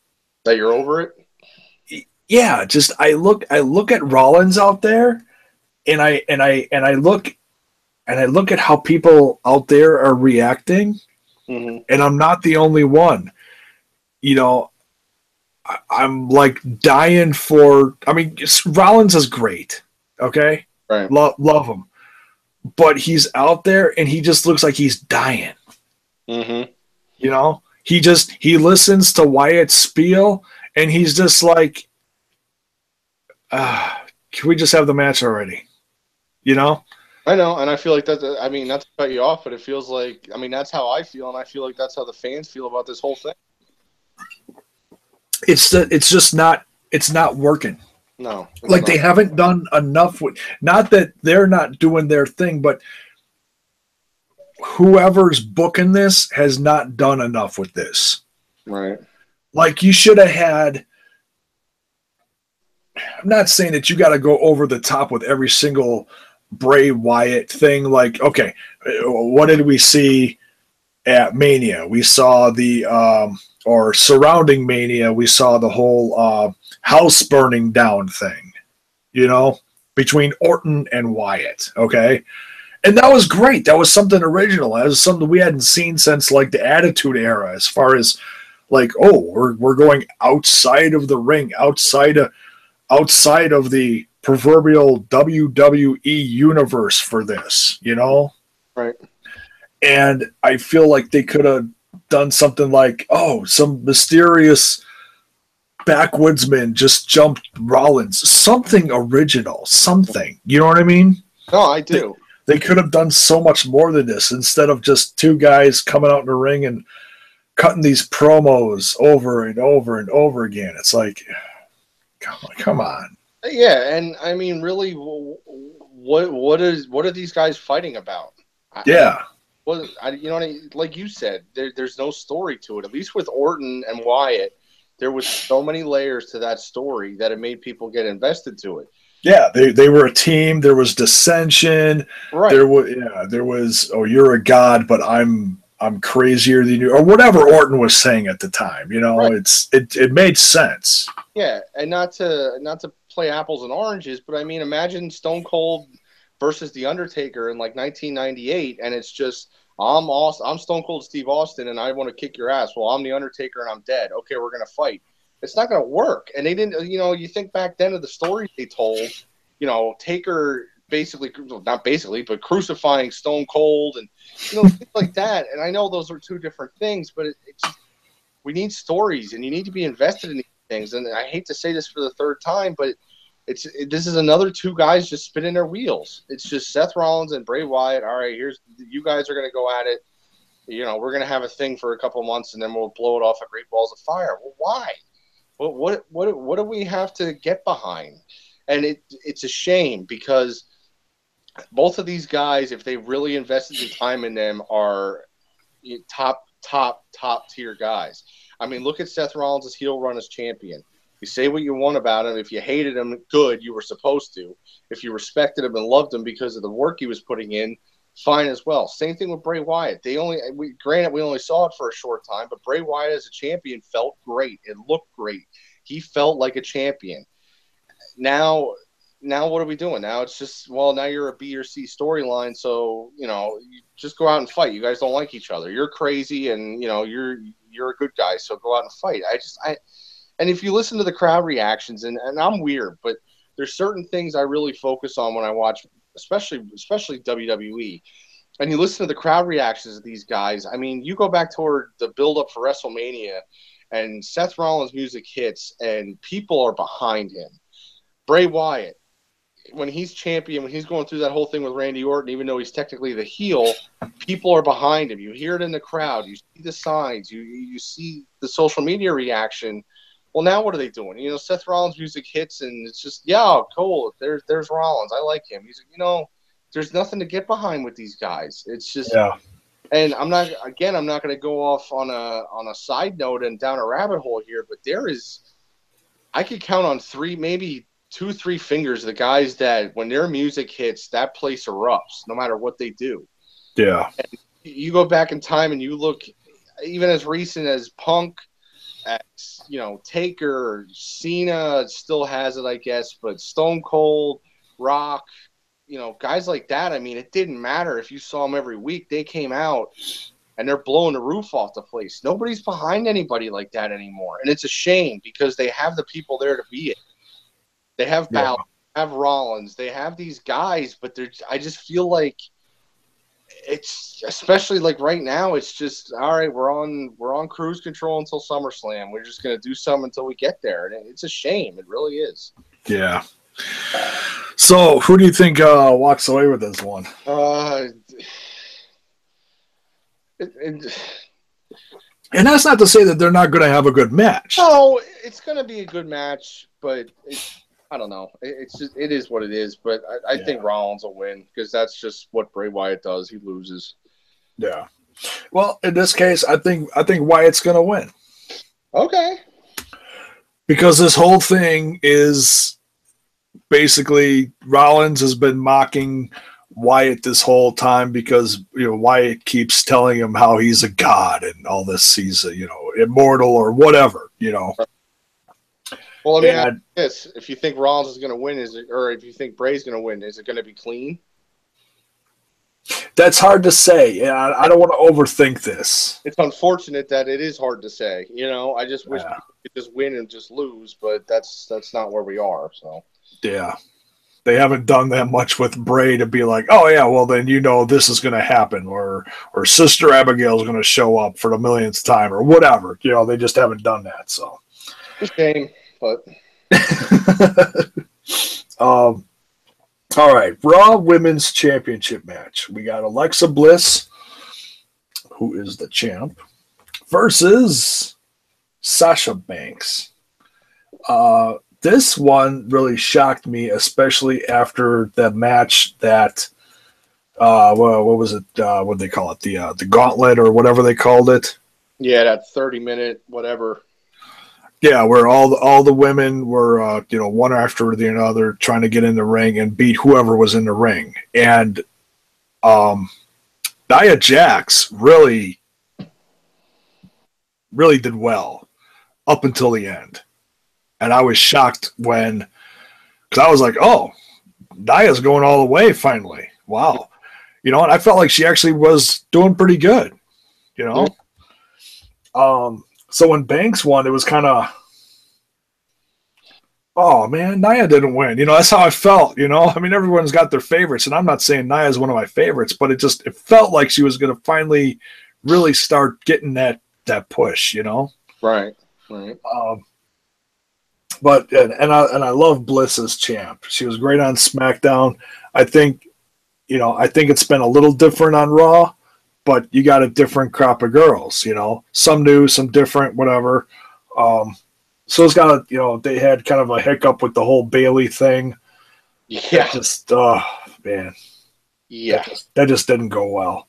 That you're over it? Yeah, just I look at Rollins out there, and I look at how people out there are reacting, and I'm not the only one. You know, I'm like dying for. I mean, Rollins is great, okay, right? Love him, but he's out there and he just looks like he's dying. You know, he listens to Wyatt's spiel. And he's just like, can we just have the match already? You know? I know, and I feel like that. I mean, not to cut you off, but it feels like, I mean, that's how I feel, and I feel like that's how the fans feel about this whole thing. It's not working. No. Like, they haven't done enough with, not that they're not doing their thing, but whoever's booking this has not done enough with this. Right. Like, you should have had. I'm not saying that you got to go over the top with every single Bray Wyatt thing. Like, okay, what did we see at Mania? We saw or surrounding Mania, we saw the whole house burning down thing, you know, between Orton and Wyatt. Okay. And that was great. That was something original. That was something we hadn't seen since like the Attitude Era, as far as like, oh, we're going outside of the ring, outside of the proverbial WWE universe for this, you know? Right. And I feel like they could have done something like, oh, some mysterious backwoodsman just jumped Rollins. Something original. Something. You know what I mean? No, I do. They could have done so much more than this instead of just two guys coming out in the ring and cutting these promos over and over and over again. It's like, come on. Yeah, and I mean, really, what are these guys fighting about? Yeah. You know what like you said, there's no story to it. At least with Orton and Wyatt, there was so many layers to that story that it made people get invested to it. Yeah, they were a team. There was dissension. Right. There was oh, you're a god, but I'm crazier than you, or whatever Orton was saying at the time. You know, right. It made sense. Yeah, and not to play apples and oranges, but I mean, imagine Stone Cold versus The Undertaker in like 1998, and it's just I'm Stone Cold Steve Austin, and I want to kick your ass. Well, I'm The Undertaker, and I'm dead. Okay, we're gonna fight. It's not gonna work. And they didn't. You know, you think back then of the stories they told. You know, Taker not basically, but crucifying Stone Cold, and you know, things like that. And I know those are two different things, but we need stories, and you need to be invested in these things. And I hate to say this for the third time, but this is another two guys just spinning their wheels. It's just Seth Rollins and Bray Wyatt. All right, you guys are going to go at it. You know, we're going to have a thing for a couple months, and then we'll blow it off at Great Balls of Fire. Well, why? What do we have to get behind? And it's a shame because both of these guys, if they really invested the time in them, are top tier guys. I mean, look at Seth Rollins' heel run as champion. You say what you want about him. If you hated him, good, you were supposed to. If you respected him and loved him because of the work he was putting in, fine as well. Same thing with Bray Wyatt. Granted, we only saw it for a short time, but Bray Wyatt as a champion felt great. It looked great. He felt like a champion. Now what are we doing? Now it's just, well, now you're a B or C storyline, so, you just go out and fight. You guys don't like each other. You're crazy, and, you're a good guy, so go out and fight. And if you listen to the crowd reactions, and I'm weird, but there's certain things I really focus on when I watch, especially WWE, and you listen to the crowd reactions of these guys. I mean, you go back toward the build-up for WrestleMania, and Seth Rollins' music hits, and people are behind him. Bray Wyatt, when he's champion, when he's going through that whole thing with Randy Orton, even though he's technically the heel, people are behind him. You hear it in the crowd. You see the signs. You see the social media reaction. Well, now what are they doing? Seth Rollins' music hits, and it's just, yeah, cool. There's Rollins. I like him. He's, there's nothing to get behind with these guys. It's just, yeah. And I'm not going to go off on a side note and down a rabbit hole here, but I could count on maybe 2-3 fingers the guys that when their music hits, that place erupts no matter what they do. Yeah. And you go back in time and you look even as recent as Punk, as Taker, Cena still has it, I guess, but Stone Cold, Rock, guys like that. I mean, it didn't matter if you saw them every week. They came out and they're blowing the roof off the place. Nobody's behind anybody like that anymore, and it's a shame because they have the people there to be it. They have Balor, they have Rollins, they have these guys, but I just feel like it's, especially like right now, it's just, all right, we're on cruise control until SummerSlam. We're just gonna do something until we get there, and it's a shame. It really is. Yeah. So, who do you think walks away with this one? And that's not to say that they're not going to have a good match. No, it's going to be a good match, but I don't know. It is what it is. But I think Rollins will win because that's just what Bray Wyatt does. He loses. Yeah. Well, in this case, I think Wyatt's going to win. Okay. Because this whole thing is basically Rollins has been mocking Wyatt this whole time because Wyatt keeps telling him how he's a god and all this, he's immortal or whatever. Well, I mean, ask this: if you think Rollins is going to win, or if you think Bray's going to win, is it going to be clean? That's hard to say. I don't want to overthink this. It's unfortunate that it is hard to say. I just wish people could just win and just lose, but that's not where we are. So yeah, they haven't done that much with Bray to be like, oh yeah, well then this is going to happen, or Sister Abigail's going to show up for the millionth time, or whatever. They just haven't done that. So shame, but all right, Raw Women's Championship match. We got Alexa Bliss, who is the champ, versus Sasha Banks. This one really shocked me, especially after the match that, what was it? What did they call it? The gauntlet or whatever they called it. Yeah, that 30-minute whatever. Yeah, where all the women were, one after the other trying to get in the ring and beat whoever was in the ring. And Nia Jax really did well up until the end. And I was shocked because I was like, oh, Nia's going all the way finally. Wow. And I felt like she actually was doing pretty good, So when Banks won, it was kind of, oh man, Nia didn't win. That's how I felt. I mean, everyone's got their favorites, and I'm not saying Nia is one of my favorites, but it felt like she was going to finally really start getting that push. Right. But I love Bliss as champ. She was great on SmackDown. I think it's been a little different on Raw, but you got a different crop of girls. Some new, some different, whatever. So it's got they had kind of a hiccup with the whole Bailey thing. Yeah. Just man. Yeah. That just didn't go well.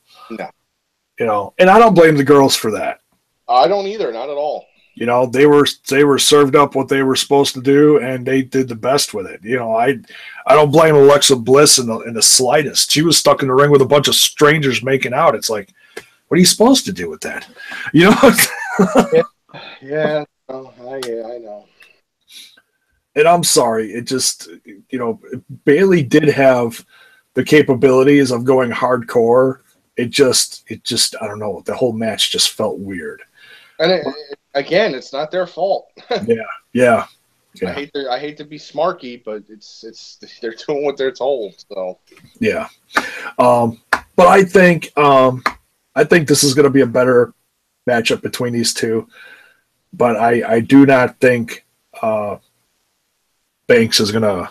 No. And I don't blame the girls for that. I don't either, not at all. They were served up what they were supposed to do, and they did the best with it. I don't blame Alexa Bliss in the slightest. She was stuck in the ring with a bunch of strangers making out. It's like, what are you supposed to do with that? Yeah. I know. And I'm sorry. It just, Bailey did have the capabilities of going hardcore. It just, I don't know. The whole match just felt weird. And again, it's not their fault. Yeah. I hate to be smarky, but it's they're doing what they're told. So yeah. But I think this is going to be a better matchup between these two. But I do not think Banks is going to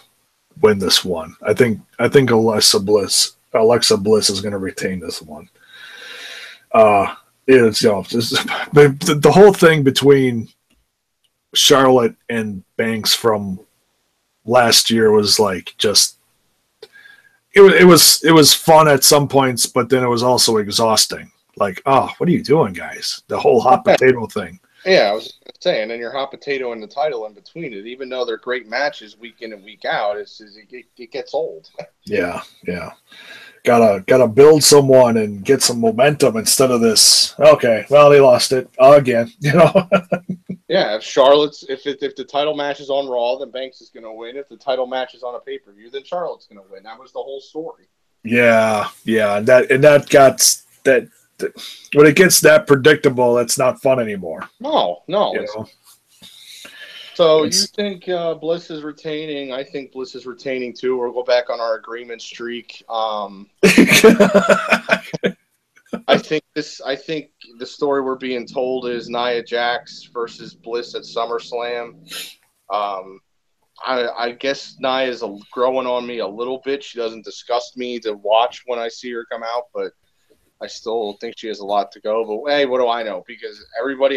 win this one. I think Alexa Bliss is going to retain this one. It's the whole thing between Charlotte and Banks from last year was like just it was fun at some points, but then it was also exhausting. Like, oh, what are you doing, guys? The whole hot potato thing. Yeah, I was saying, and your hot potato and the title in between it, even though they're great matches week in and week out, it gets old. Yeah. Gotta build someone and get some momentum instead of this. Okay, well, they lost it again. Yeah, if the title match is on Raw, then Banks is going to win. If the title match is on a pay-per-view, then Charlotte's going to win. That was the whole story. Yeah, that got that. When it gets that predictable, it's not fun anymore. No. So you think Bliss is retaining? I think Bliss is retaining too. We'll go back on our agreement streak. I think the story we're being told is Nia Jax versus Bliss at SummerSlam. I guess Nia is growing on me a little bit. She doesn't disgust me to watch when I see her come out, but I still think she has a lot to go. But hey, what do I know? Because everybody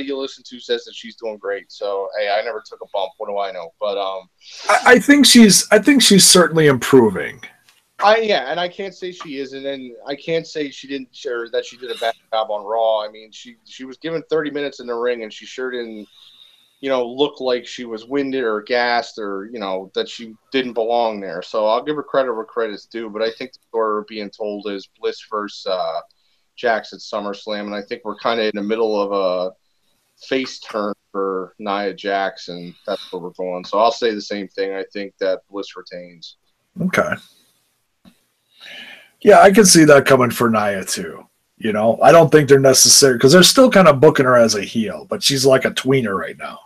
you listen to says that she's doing great. So hey, I never took a bump. What do I know? But I think she's certainly improving. And I can't say she isn't, and I can't say she didn't share that she did a bad job on Raw. I mean, she was given 30 minutes in the ring, and she sure didn't, look like she was winded or gassed or, that she didn't belong there. So I'll give her credit where credit's due, but I think the story we're being told is Bliss versus Jax at SummerSlam, and I think we're kind of in the middle of a face turn for Nia Jax, and that's where we're going. So I'll say the same thing. I think that Bliss retains. Okay. Yeah, I can see that coming for Nia too. I don't think they're necessary because they're still kind of booking her as a heel, but she's like a tweener right now.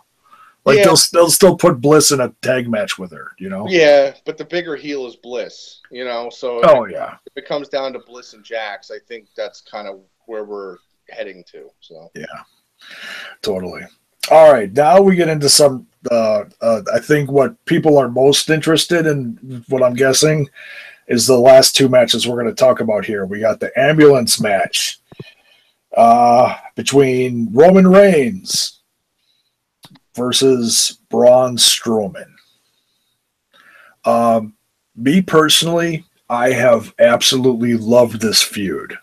Like they'll still put Bliss in a tag match with her, Yeah, but the bigger heel is Bliss, So if it comes down to Bliss and Jax, I think that's kind of where we're heading to. So yeah, totally. All right, now we get into some. I think what people are most interested in, what I'm guessing, is the last two matches we're going to talk about here. We got the ambulance match between Roman Reigns versus Braun Strowman. Me personally, I have absolutely loved this feud.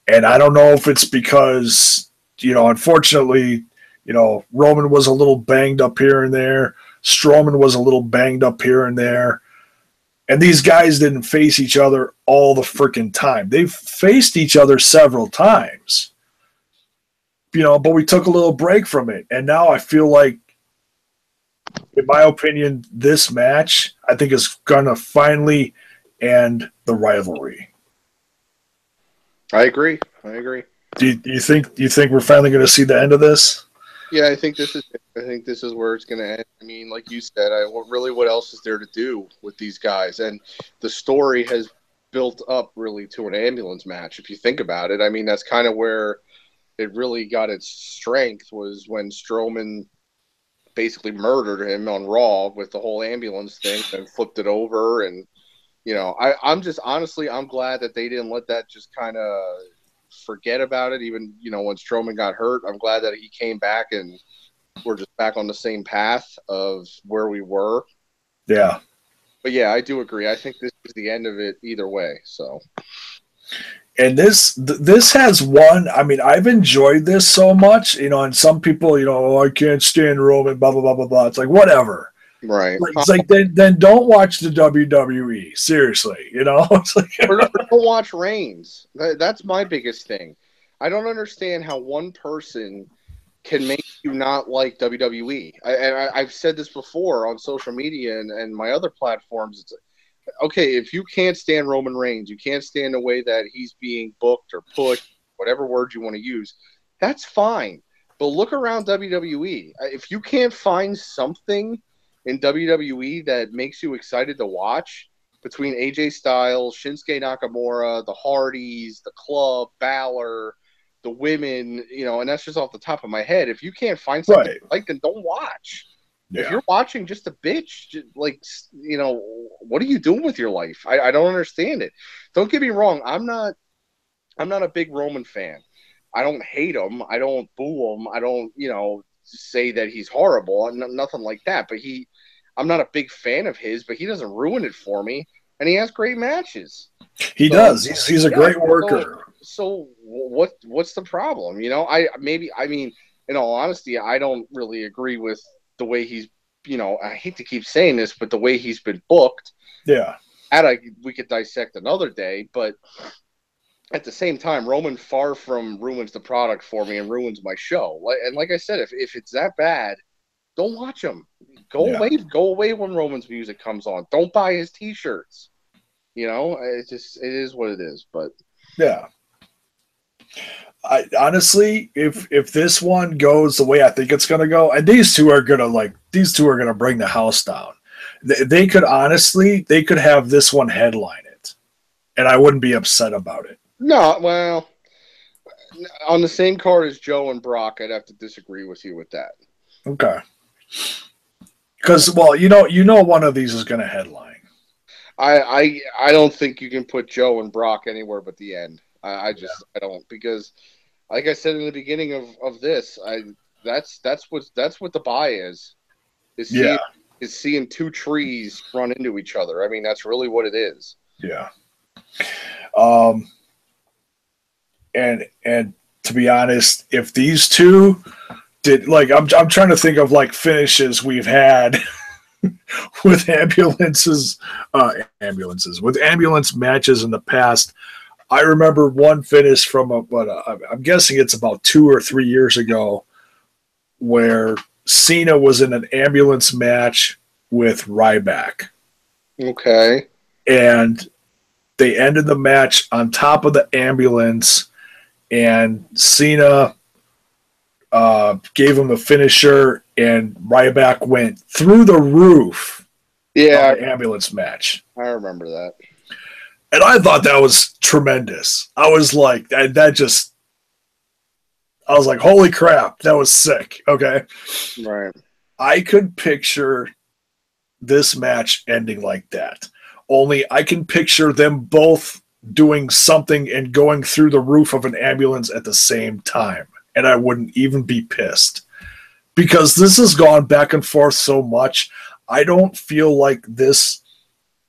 And I don't know if it's because, unfortunately, Roman was a little banged up here and there. Strowman was a little banged up here and there. And these guys didn't face each other all the freaking time. They've faced each other several times. But we took a little break from it. And now I feel like, in my opinion, this match, I think, is going to finally end the rivalry. I agree. Do you think we're finally going to see the end of this? Yeah, I think this is where it's going to end. I mean, like you said, what else is there to do with these guys? And the story has built up really to an ambulance match. If you think about it, I mean, that's kind of where it really got its strength, was when Strowman basically murdered him on Raw with the whole ambulance thing and flipped it over. And, I'm glad that they didn't let that just kind of forget about it. Even, when Strowman got hurt, I'm glad that he came back and we're just back on the same path of where we were. Yeah. But yeah, I do agree. I think this is the end of it either way. So, and this has one. I mean, I've enjoyed this so much, and some people, I can't stand Roman, blah blah blah blah blah. It's like whatever. right? It's like then don't watch the WWE. Seriously, It's like or don't watch Reigns. That's my biggest thing. I don't understand how one person can make you not like WWE. I've said this before on social media and my other platforms. It's okay, if you can't stand Roman Reigns, you can't stand the way that he's being booked or pushed, whatever word you want to use, that's fine. But look around WWE. If you can't find something in WWE that makes you excited to watch, between AJ Styles, Shinsuke Nakamura, the Hardys, the Club, Balor, the women, and that's just off the top of my head. If you can't find something you like, then don't watch. Yeah. If you're watching just a bitch, what are you doing with your life? I don't understand it. Don't get me wrong. I'm not a big Roman fan. I don't hate him. I don't boo him. I don't, say that he's horrible. Nothing like that. But I'm not a big fan of his, but he doesn't ruin it for me. And he has great matches. He does. He's a great worker. So what's the problem? In all honesty, I don't really agree with the way he's, I hate to keep saying this, but the way he's been booked. Yeah. We could dissect another day, but at the same time, Roman far from ruins the product for me and ruins my show. And like I said, if it's that bad, don't watch him. Go away when Roman's music comes on. Don't buy his T-shirts. It is what it is. But yeah. I honestly, if this one goes the way I think it's going to go, and these two are going to bring the house down. They could have this one headline it, and I wouldn't be upset about it. No, well, on the same card as Joe and Brock, I'd have to disagree with you with that. Okay. Because one of these is going to headline. I don't think you can put Joe and Brock anywhere but the end. I don't, because like I said in the beginning of this, that's what the buy is seeing two trees run into each other. I mean, that's really what it is. Yeah. And to be honest, if these two did, I'm trying to think of finishes we've had with with ambulance matches in the past. I remember one finish from I'm guessing it's about 2 or 3 years ago, where Cena was in an ambulance match with Ryback. Okay. And they ended the match on top of the ambulance, and Cena gave him the finisher, and Ryback went through the roof. Yeah, the ambulance match. I remember that. And I thought that was tremendous. I was like, holy crap, that was sick. Okay. Right. I could picture this match ending like that. Only I can picture them both doing something and going through the roof of an ambulance at the same time. And I wouldn't even be pissed. Because this has gone back and forth so much. I don't feel like this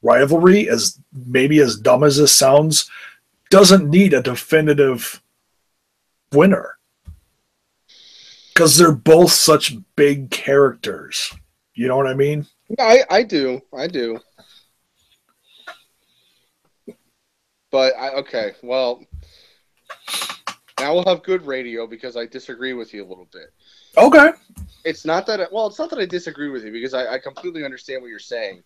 rivalry, as dumb as this sounds, doesn't need a definitive winner. Because they're both such big characters. You know what I mean? Yeah, I do. But, okay, well, now we'll have good radio because I disagree with you a little bit. Okay. It's not that I disagree with you, because I completely understand what you're saying.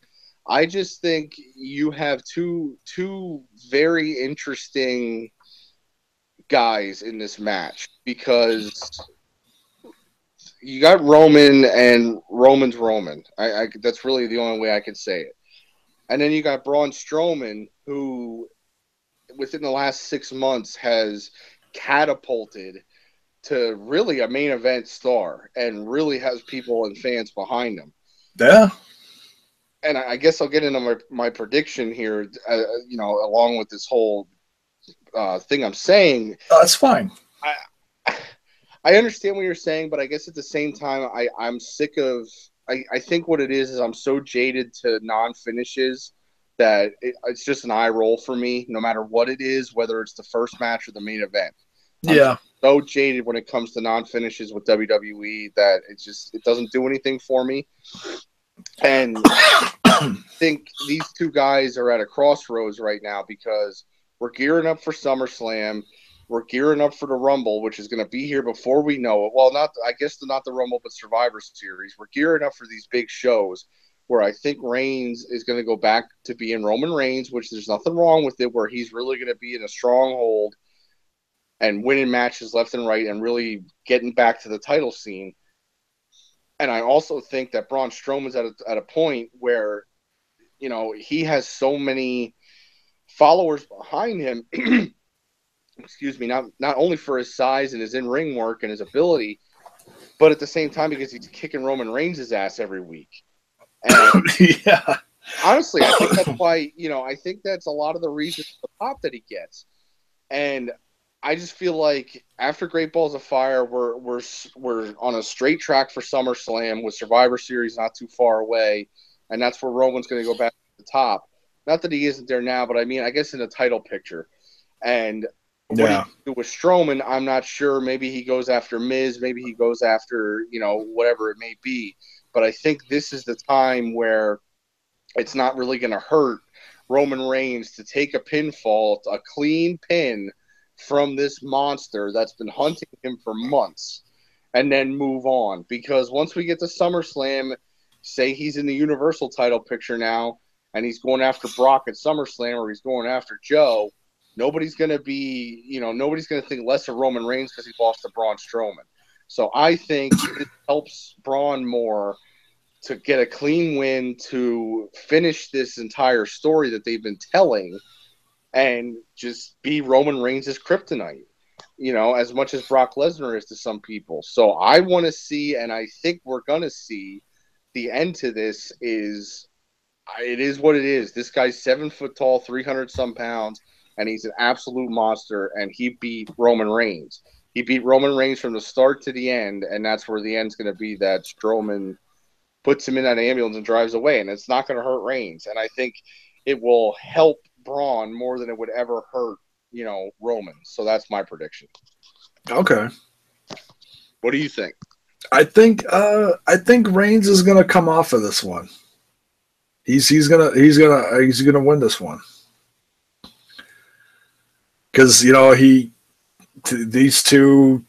I just think you have two very interesting guys in this match, because you got Roman, and Roman's Roman. That's really the only way I could say it. And then you got Braun Strowman, who within the last 6 months has catapulted to really a main event star and really has people and fans behind him. Yeah. And I guess I'll get into my prediction here, along with this whole thing I'm saying. That's fine. I understand what you're saying, but I guess at the same time, I'm sick of. I think what it is I'm so jaded to non-finishes that it's just an eye roll for me, no matter what it is, whether it's the first match or the main event. Yeah. I'm so jaded when it comes to non-finishes with WWE that it doesn't do anything for me. And I think these two guys are at a crossroads right now because we're gearing up for SummerSlam. We're gearing up for the Rumble, which is going to be here before we know it. Well, not the Rumble, but Survivor Series. We're gearing up for these big shows where I think Reigns is going to go back to being Roman Reigns, which there's nothing wrong with it, where he's really going to be in a stronghold and winning matches left and right and really getting back to the title scene. And I also think that Braun Strowman's at a point where, you know, he has so many followers behind him. Excuse me, not only for his size and his in-ring work and his ability, but at the same time because he's kicking Roman Reigns' ass every week. And yeah. Honestly, I think that's why, you know, I think that's a lot of the reason for the pop that he gets. And I just feel like after Great Balls of Fire, we're on a straight track for SummerSlam with Survivor Series not too far away, and that's where Roman's going to go back to the top. Not that he isn't there now, but I mean, I guess in the title picture. And what do you do with Strowman? I'm not sure. Maybe he goes after Miz. Maybe he goes after, you know, whatever it may be. But I think this is the time where it's not really going to hurt Roman Reigns to take a pinfall, a clean pin from this monster that's been hunting him for months, and then move on. Because once we get to SummerSlam, say he's in the Universal title picture now, and he's going after Brock at SummerSlam, or he's going after Joe, nobody's going to think less of Roman Reigns because he lost to Braun Strowman. So I think it helps Braun more to get a clean win to finish this entire story that they've been telling and just be Roman Reigns' kryptonite, you know, as much as Brock Lesnar is to some people. So I want to see, and I think we're going to see, the end to this is, it is what it is. This guy's 7 foot tall, 300 some pounds, and he's an absolute monster, and he beat Roman Reigns. He beat Roman Reigns from the start to the end, and that's where the end's going to be, that Strowman puts him in that ambulance and drives away, and it's not going to hurt Reigns. And I think it will help Braun more than it would ever hurt, you know, Roman. So that's my prediction. Okay. What do you think? I think Reigns is going to come off of this one. He's gonna win this one. Because, you know, these two,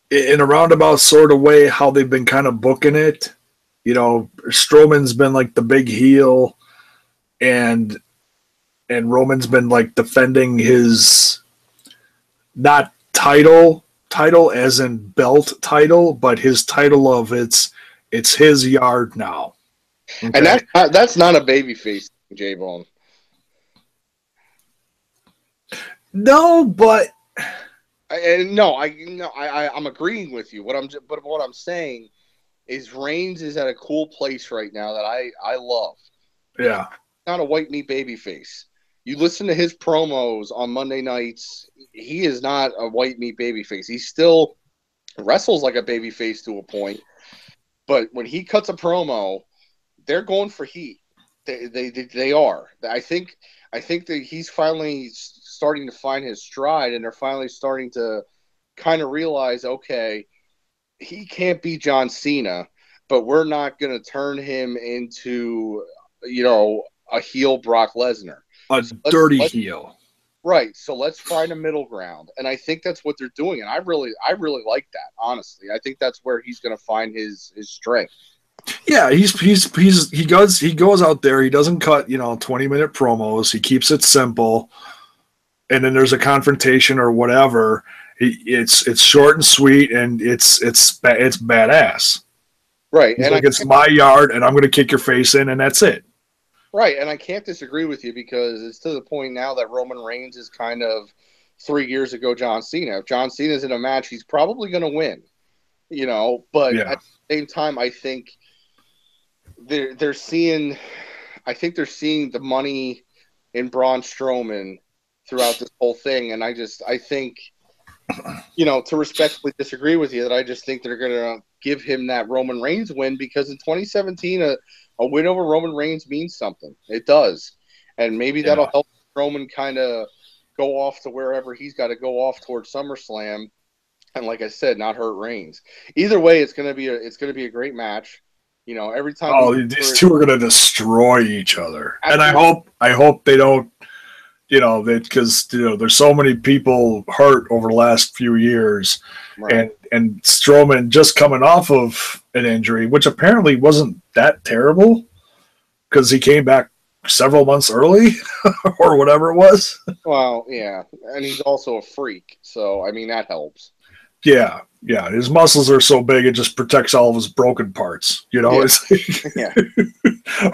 in a roundabout sort of way, how they've been kind of booking it. You know, Strowman's been like the big heel, and Roman's been like defending his not title as in belt title, but his title of it's his yard now. Okay? And that's not a babyface, J-Bone. No, but I'm agreeing with you. What I'm saying is Reigns is at a cool place right now that I love. Yeah. He's not a white meat babyface. You listen to his promos on Monday nights, he is not a white meat babyface. He still wrestles like a babyface to a point, but when he cuts a promo, they're going for heat. They are. I think that he's finally starting to find his stride, and they're finally starting to kind of realize, okay, he can't be John Cena, but we're not going to turn him into, you know, a heel Brock Lesnar. A dirty heel. Right. So let's find a middle ground. And I think that's what they're doing. And I really like that, honestly. I think that's where he's going to find his strength. Yeah, he goes out there, he doesn't cut, you know, 20-minute promos. He keeps it simple. And then there's a confrontation or whatever. It's short and sweet, and it's badass. Right. He's like, it's my yard, and I'm going to kick your face in, and that's it. Right, and I can't disagree with you because it's to the point now that Roman Reigns is kind of 3 years ago John Cena. If John Cena's in a match, he's probably going to win, you know. But at the same time, I think they're seeing the money in Braun Strowman throughout this whole thing, and I think to respectfully disagree with you, that I just think they're going to give him that Roman Reigns win, because in 2017, a win over Roman Reigns means something. It does. And maybe that'll help Roman kind of go off to wherever he's got to go off towards SummerSlam. And like I said, not hurt Reigns. Either way, it's going to be a great match. Every time. Oh, these two are going to destroy each other. Absolutely. And I hope they don't, because there's so many people hurt over the last few years, right. and Strowman just coming off of an injury, which apparently wasn't that terrible, because he came back several months early or whatever it was. Well, yeah, and he's also a freak, so I mean that helps. Yeah, his muscles are so big it just protects all of his broken parts, Yeah.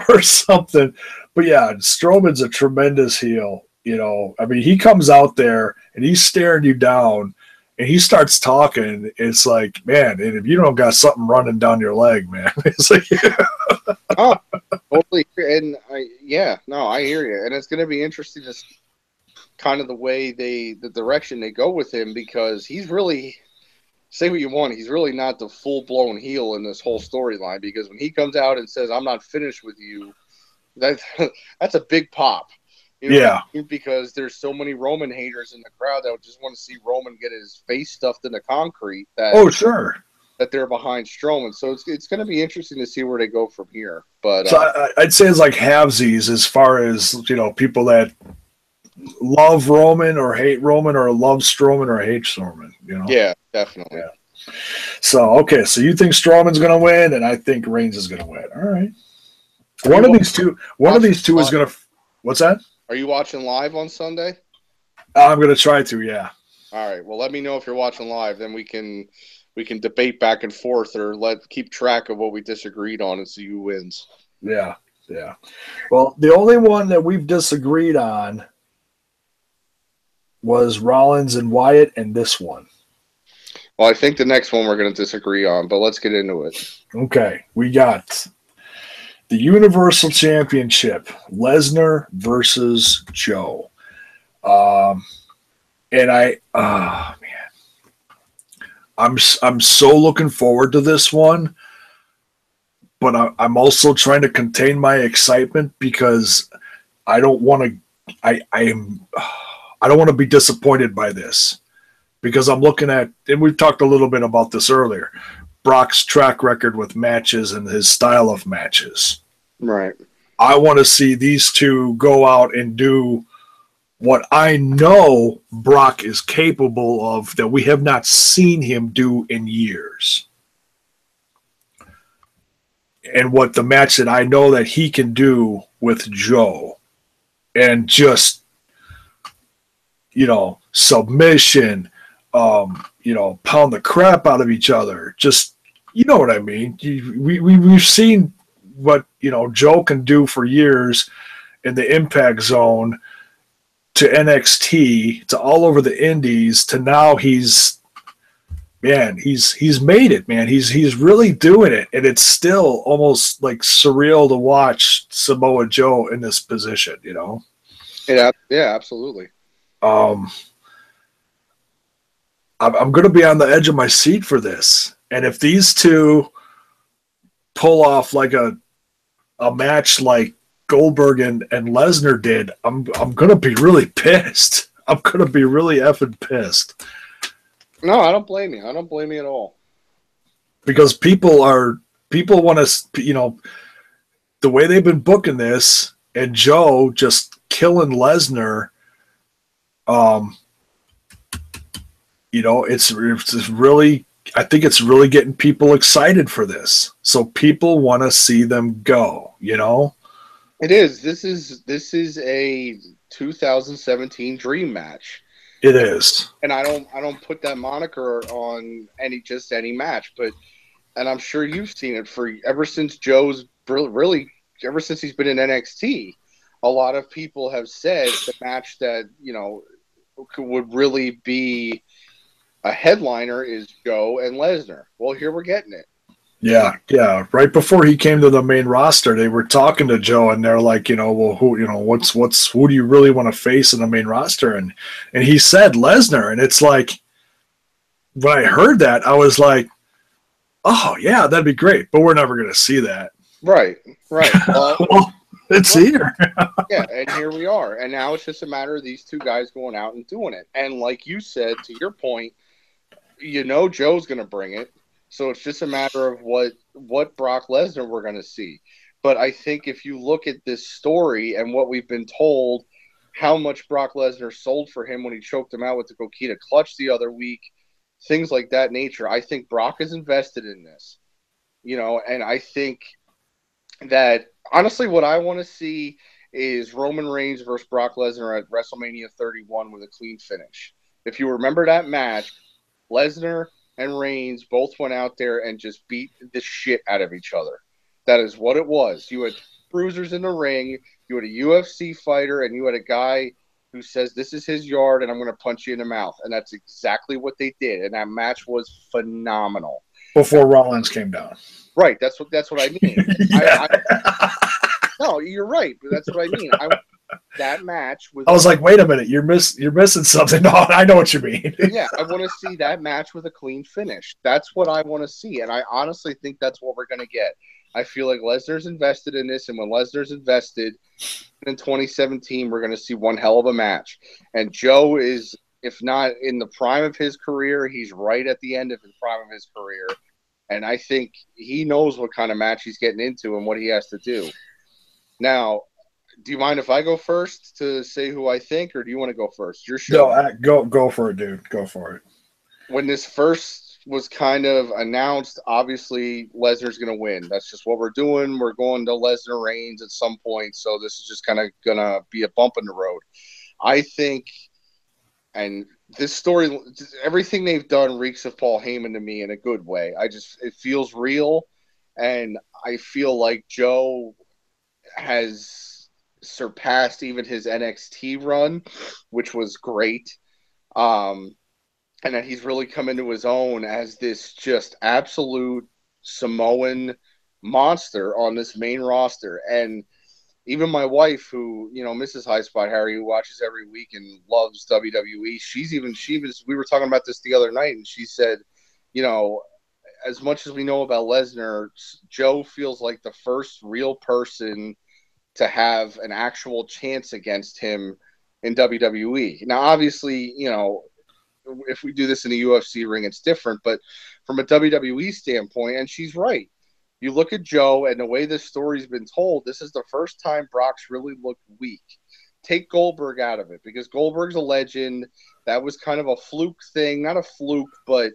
or something. But yeah, Strowman's a tremendous heel. I mean, he comes out there and he's staring you down and he starts talking. It's like, man, and if you don't got something running down your leg, man, it's like, oh, totally. And I hear you. And it's going to be interesting to see kind of the direction they go with him, because he's really, say what you want, he's really not the full blown heel in this whole storyline, because when he comes out and says, I'm not finished with you, that's a big pop. Because there's so many Roman haters in the crowd that just want to see Roman get his face stuffed in the concrete. That they're behind Strowman. So it's going to be interesting to see where they go from here. But so I'd say it's like halvesies as far as people that love Roman or hate Roman, or love Strowman or hate Strowman. Yeah, definitely. Yeah. So so you think Strowman's going to win, and I think Reigns is going to win. All right. One of these two is going to. What's that? Are you watching live on Sunday? I'm going to try to, yeah. All right. Well, let me know if you're watching live. Then we can debate back and forth, or keep track of what we disagreed on and see who wins. Yeah. Well, the only one that we've disagreed on was Rollins and Wyatt, and this one. Well, I think the next one we're going to disagree on, but let's get into it. Okay. We got the Universal Championship, Lesnar versus Joe. And I'm so looking forward to this one, but I'm also trying to contain my excitement, because I don't want to be disappointed by this, because I'm looking at, and we've talked a little bit about this earlier, Brock's track record with matches and his style of matches. Right. I want to see these two go out and do what I know Brock is capable of, that we have not seen him do in years. And what the match that I know that he can do with Joe, and just, submission, pound the crap out of each other. Just, you know what I mean? We've seen what, Joe can do for years in the Impact Zone, to NXT, to all over the Indies, to now he's made it, man. He's really doing it, and it's still almost like surreal to watch Samoa Joe in this position, Yeah, absolutely. I'm going to be on the edge of my seat for this, and if these two pull off like a match like Goldberg and Lesnar did, I'm going to be really pissed. I'm going to be really effing pissed. No, I don't blame you. I don't blame you at all. Because people want to, the way they've been booking this, and Joe just killing Lesnar, it's really, I think it's really getting people excited for this. So people want to see them go, It is. This is a 2017 dream match. It is. And I don't put that moniker on any match, and I'm sure you've seen it ever since Joe's ever since he's been in NXT. A lot of people have said the match that, would really be a headliner is Joe and Lesnar. Well, here we're getting it. Yeah. Right before he came to the main roster, they were talking to Joe, and they're like, well, who do you really want to face in the main roster? And he said Lesnar, and it's like, when I heard that, I was like, oh, yeah, that'd be great. But we're never going to see that. Right. Well, it's here. Yeah, and here we are. And now it's just a matter of these two guys going out and doing it. And like you said, to your point, Joe's going to bring it. So it's just a matter of what Brock Lesnar we're going to see. But I think if you look at this story and what we've been told, how much Brock Lesnar sold for him when he choked him out with the Coquina clutch the other week, things like that nature, I think Brock is invested in this. And I think that, honestly, what I want to see is Roman Reigns versus Brock Lesnar at WrestleMania 31 with a clean finish. If you remember that match, Lesnar and Reigns both went out there and just beat the shit out of each other. That is what it was. You had bruisers in the ring, you had a UFC fighter, and you had a guy who says, this is his yard, and I'm going to punch you in the mouth. And that's exactly what they did. And that match was phenomenal. Before Rollins came down. Right. That's what I mean. No, you're right. But that's what I mean. That match was. I was like, wait a minute, you're missing something. No, I know what you mean. Yeah, I want to see that match with a clean finish. That's what I want to see, and I honestly think that's what we're going to get. I feel like Lesnar's invested in this, and when Lesnar's invested in 2017, we're going to see one hell of a match. And Joe is, if not in the prime of his career, he's right at the end of the prime of his career. And I think he knows what kind of match he's getting into and what he has to do. Now, do you mind if I go first to say who I think, or do you want to go first? Your show. No, go for it, dude. Go for it. When this first was kind of announced, obviously Lesnar's going to win. That's just what we're doing. We're going to Lesnar Reigns at some point, so this is just kind of going to be a bump in the road. I think, and this story, everything they've done reeks of Paul Heyman to me in a good way. It feels real, and I feel like Joe has surpassed even his NXT run, which was great. And that he's really come into his own as this just absolute Samoan monster on this main roster. And even my wife, who, Mrs. Highspot Harry, who watches every week and loves WWE, we were talking about this the other night, and she said, as much as we know about Lesnar, Joe feels like the first real person to have an actual chance against him in WWE. Now, obviously, if we do this in a UFC ring, it's different, but from a WWE standpoint, and she's right. You look at Joe and the way this story's been told, this is the first time Brock's really looked weak. Take Goldberg out of it, because Goldberg's a legend. That was kind of a fluke thing. Not a fluke, but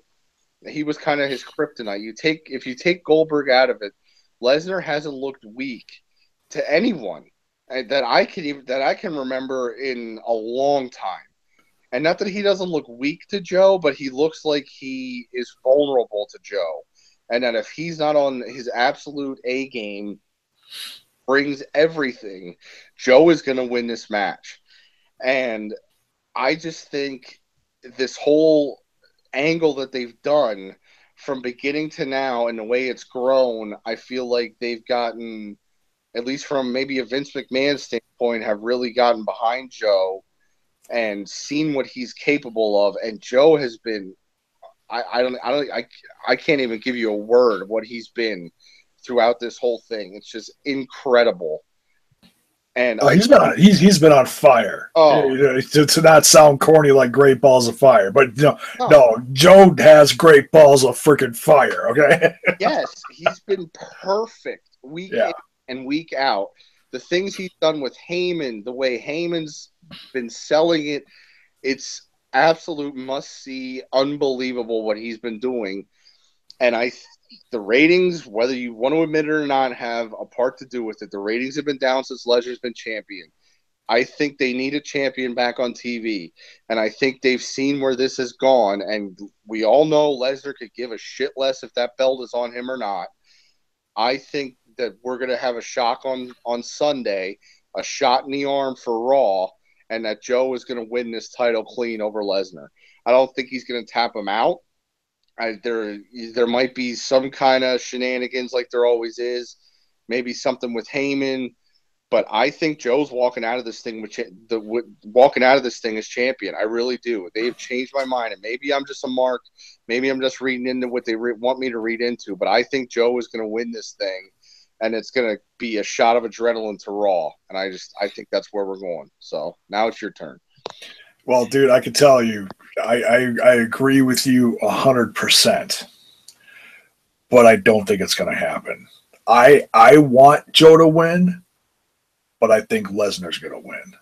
he was kind of his kryptonite. If you take Goldberg out of it, Lesnar hasn't looked weak to anyone that I can remember in a long time. And not that he doesn't look weak to Joe, but he looks like he is vulnerable to Joe. And that if he's not on his absolute A game, brings everything, Joe is going to win this match. And I just think this whole angle that they've done from beginning to now and the way it's grown, I feel like they've gotten, at least from maybe a Vince McMahon standpoint, have really gotten behind Joe and seen what he's capable of. And Joe has been, I can't even give you a word of what he's been throughout this whole thing. It's just incredible. And he's been on fire. To not sound corny like Great Balls of Fire, but no, Joe has great balls of freaking fire. Okay. Yes, he's been perfect week in and week out. The things he's done with Heyman, the way Heyman's been selling it, it's absolute must-see, unbelievable what he's been doing. And the ratings, whether you want to admit it or not, have a part to do with it. The ratings have been down since Lesnar's been champion. I think they need a champion back on TV. And I think they've seen where this has gone. And we all know Lesnar could give a shit less if that belt is on him or not. I think that we're going to have a shock on Sunday, a shot in the arm for Raw, and that Joe is going to win this title clean over Lesnar. I don't think he's going to tap him out. There might be some kind of shenanigans like there always is, maybe something with Heyman, But I think Joe's walking out of this thing walking out of this thing as champion. I really do. They've changed my mind, and maybe I'm just a mark. Maybe I'm just reading into what they want me to read into. But I think Joe is going to win this thing, and it's going to be a shot of adrenaline to Raw. And I think that's where we're going. So now it's your turn. Well, dude, I can tell you, I agree with you 100%, but I don't think it's going to happen. I want Joe to win, but I think Lesnar's going to win.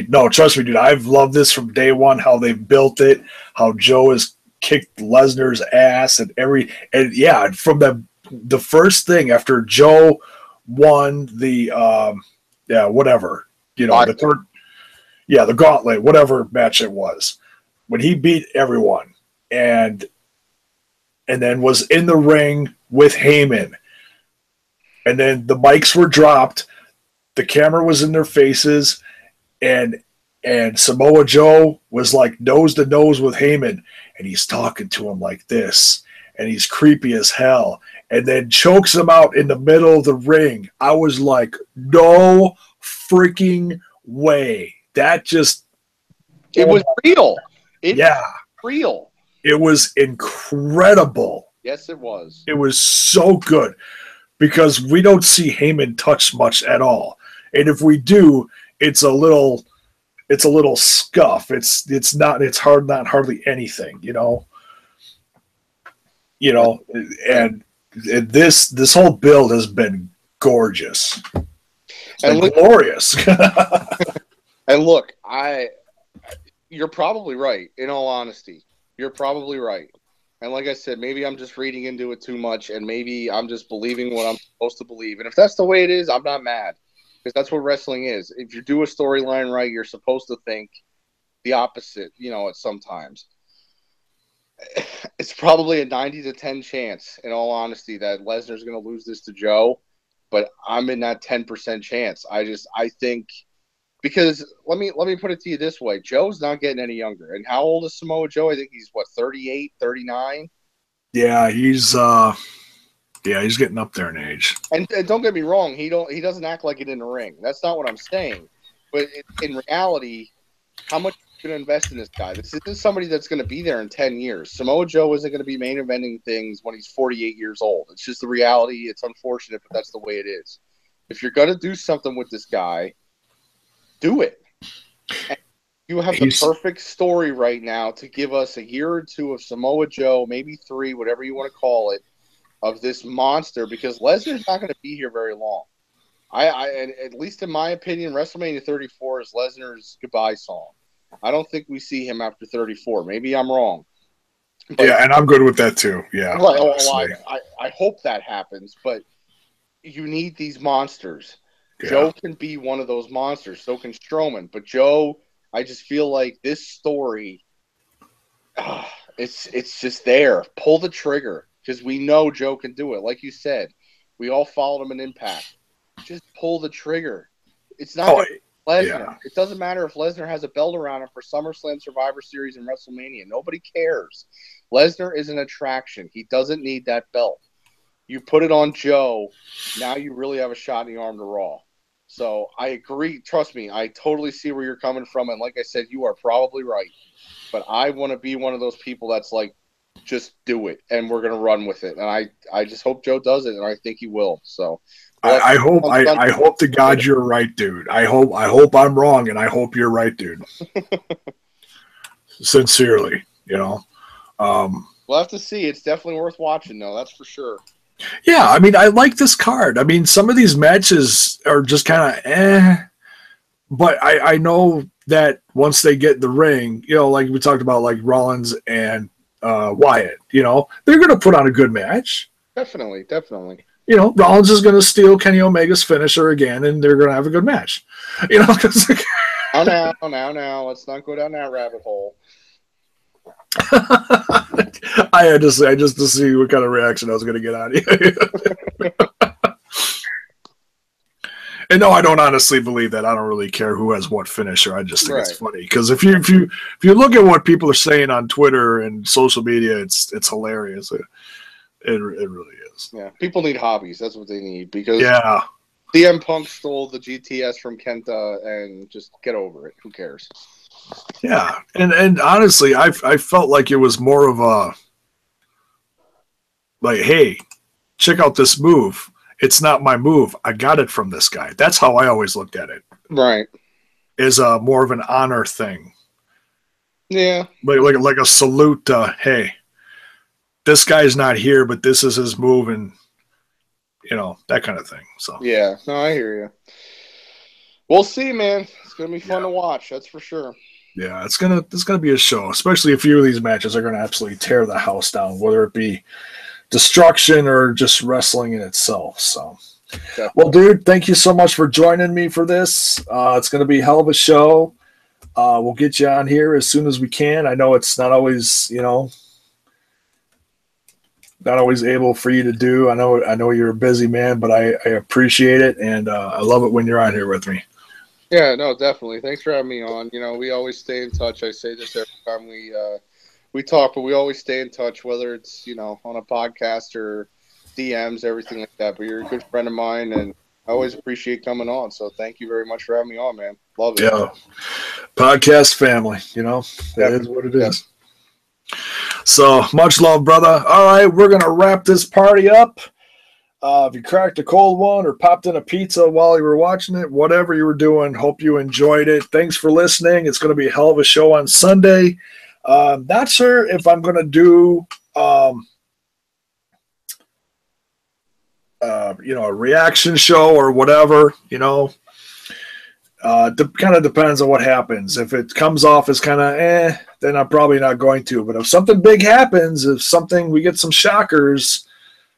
No, trust me, dude. I've loved this from day one, how they've built it, how Joe has kicked Lesnar's ass and from the first thing after Joe won the whatever, the third, the gauntlet, whatever match it was, when he beat everyone and then was in the ring with Heyman, and then the mics were dropped, the camera was in their faces, and Samoa Joe was like nose to nose with Heyman, and he's talking to him like this, and he's creepy as hell, and then chokes him out in the middle of the ring. I was like, no freaking way. That just... It was real. Real. It was incredible. Yes, it was. It was so good because we don't see Heyman touch much at all. And if we do, it's a little scuff. It's hardly anything, and this whole build has been gorgeous. And glorious. And look, you're probably right, in all honesty. You're probably right. And like I said, maybe I'm just reading into it too much, and maybe I'm just believing what I'm supposed to believe. And if that's the way it is, I'm not mad, because that's what wrestling is. If you do a storyline right, you're supposed to think the opposite, at sometimes. It's probably a 90 to 10 chance, in all honesty, that Lesnar's going to lose this to Joe, but I'm in that 10% chance. I think, because let me put it to you this way. Joe's not getting any younger. And how old is Samoa Joe? I think he's 38, 39? Yeah, he's getting up there in age. And don't get me wrong, he doesn't act like it in the ring. That's not what I'm saying. But in reality, how much are you going to invest in this guy? This is somebody that's going to be there in 10 years. Samoa Joe isn't going to be main eventing things when he's 48 years old. It's just the reality. It's unfortunate, but that's the way it is. If you're going to do something with this guy, do it. And you have the perfect story right now to give us a year or two of Samoa Joe, maybe 3, whatever you want to call it, of this monster, because Lesnar's not going to be here very long. And at least in my opinion, WrestleMania 34 is Lesnar's goodbye song. I don't think we see him after 34. Maybe I'm wrong. But, and I'm good with that too. Yeah. I hope that happens, but you need these monsters. Yeah. Joe can be one of those monsters. So can Strowman. But Joe, I just feel like this story, it's just there. Pull the trigger, because we know Joe can do it. Like you said, we all followed him in Impact. Just pull the trigger. It's not Lesnar. Yeah. It doesn't matter if Lesnar has a belt around him for SummerSlam, Survivor Series, and WrestleMania. Nobody cares. Lesnar is an attraction. He doesn't need that belt. You put it on Joe, now you really have a shot in the arm to Raw. So I agree. Trust me, I totally see where you're coming from. And like I said, you are probably right. But I want to be one of those people that's like, just do it, and we're going to run with it. And I just hope Joe does it, and I think he will. So I hope to God you're right, dude. I hope I'm wrong, and I hope you're right, dude. Sincerely, We'll have to see. It's definitely worth watching, though. That's for sure. Yeah, I mean, I like this card. I mean, some of these matches are just kind of but I know that once they get in the ring, like we talked about, like Rollins and Wyatt, they're going to put on a good match. Definitely. Rollins is going to steal Kenny Omega's finisher again, and they're going to have a good match. Now, let's not go down that rabbit hole. I had to say, just to see what kind of reaction I was going to get out of you. And no, I don't honestly believe that. I don't really care who has what finisher. I just think it's funny, because if you look at what people are saying on Twitter and social media, it's hilarious. It really is. Yeah, people need hobbies. That's what they need, because CM Punk stole the GTS from Kenta, and just get over it. Who cares? Yeah, and honestly, I felt like it was more of a like, hey, check out this move. It's not my move. I got it from this guy. That's how I always looked at it. Right. Is a more of an honor thing. Yeah. Like a salute. Hey, this guy's not here, but this is his move, and that kind of thing. So yeah, no, I hear you. We'll see, man. It's gonna be fun to watch. That's for sure. Yeah, it's gonna be a show. Especially a few of these matches are gonna absolutely tear the house down, whether it be destruction or just wrestling in itself. So, Definitely. Well, dude, thank you so much for joining me for this. It's gonna be a hell of a show. We'll get you on here as soon as we can. I know it's not always, not always able for you to do. I know you're a busy man, but I appreciate it, and I love it when you're on here with me. Yeah, no, definitely. Thanks for having me on. We always stay in touch. I say this every time we talk, but we always stay in touch, whether it's on a podcast or DMs, everything like that. But you're a good friend of mine, and I always appreciate coming on. So thank you very much for having me on, man. Love it. Yeah, podcast family. That is what it is. So much love, brother. All right, we're going to wrap this party up. If you cracked a cold one or popped in a pizza while you were watching it, whatever you were doing, hope you enjoyed it. Thanks for listening. It's going to be a hell of a show on Sunday. Not sure if I'm going to do, a reaction show or whatever, kind of depends on what happens. If it comes off as kind of then I'm probably not going to. But if something big happens, we get some shockers,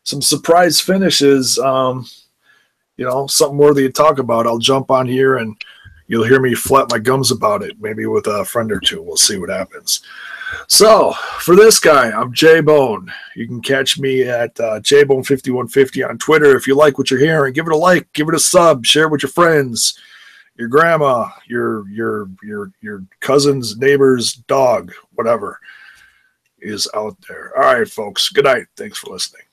some surprise finishes, something worthy to talk about, I'll jump on here and you'll hear me flap my gums about it, maybe with a friend or two. We'll see what happens. So for this guy, I'm J-Bone. You can catch me at JBone5150 on Twitter. If you like what you're hearing, give it a like, give it a sub, share it with your friends, your grandma, your cousin's neighbor's dog, whatever is out there. All right, folks. Good night. Thanks for listening.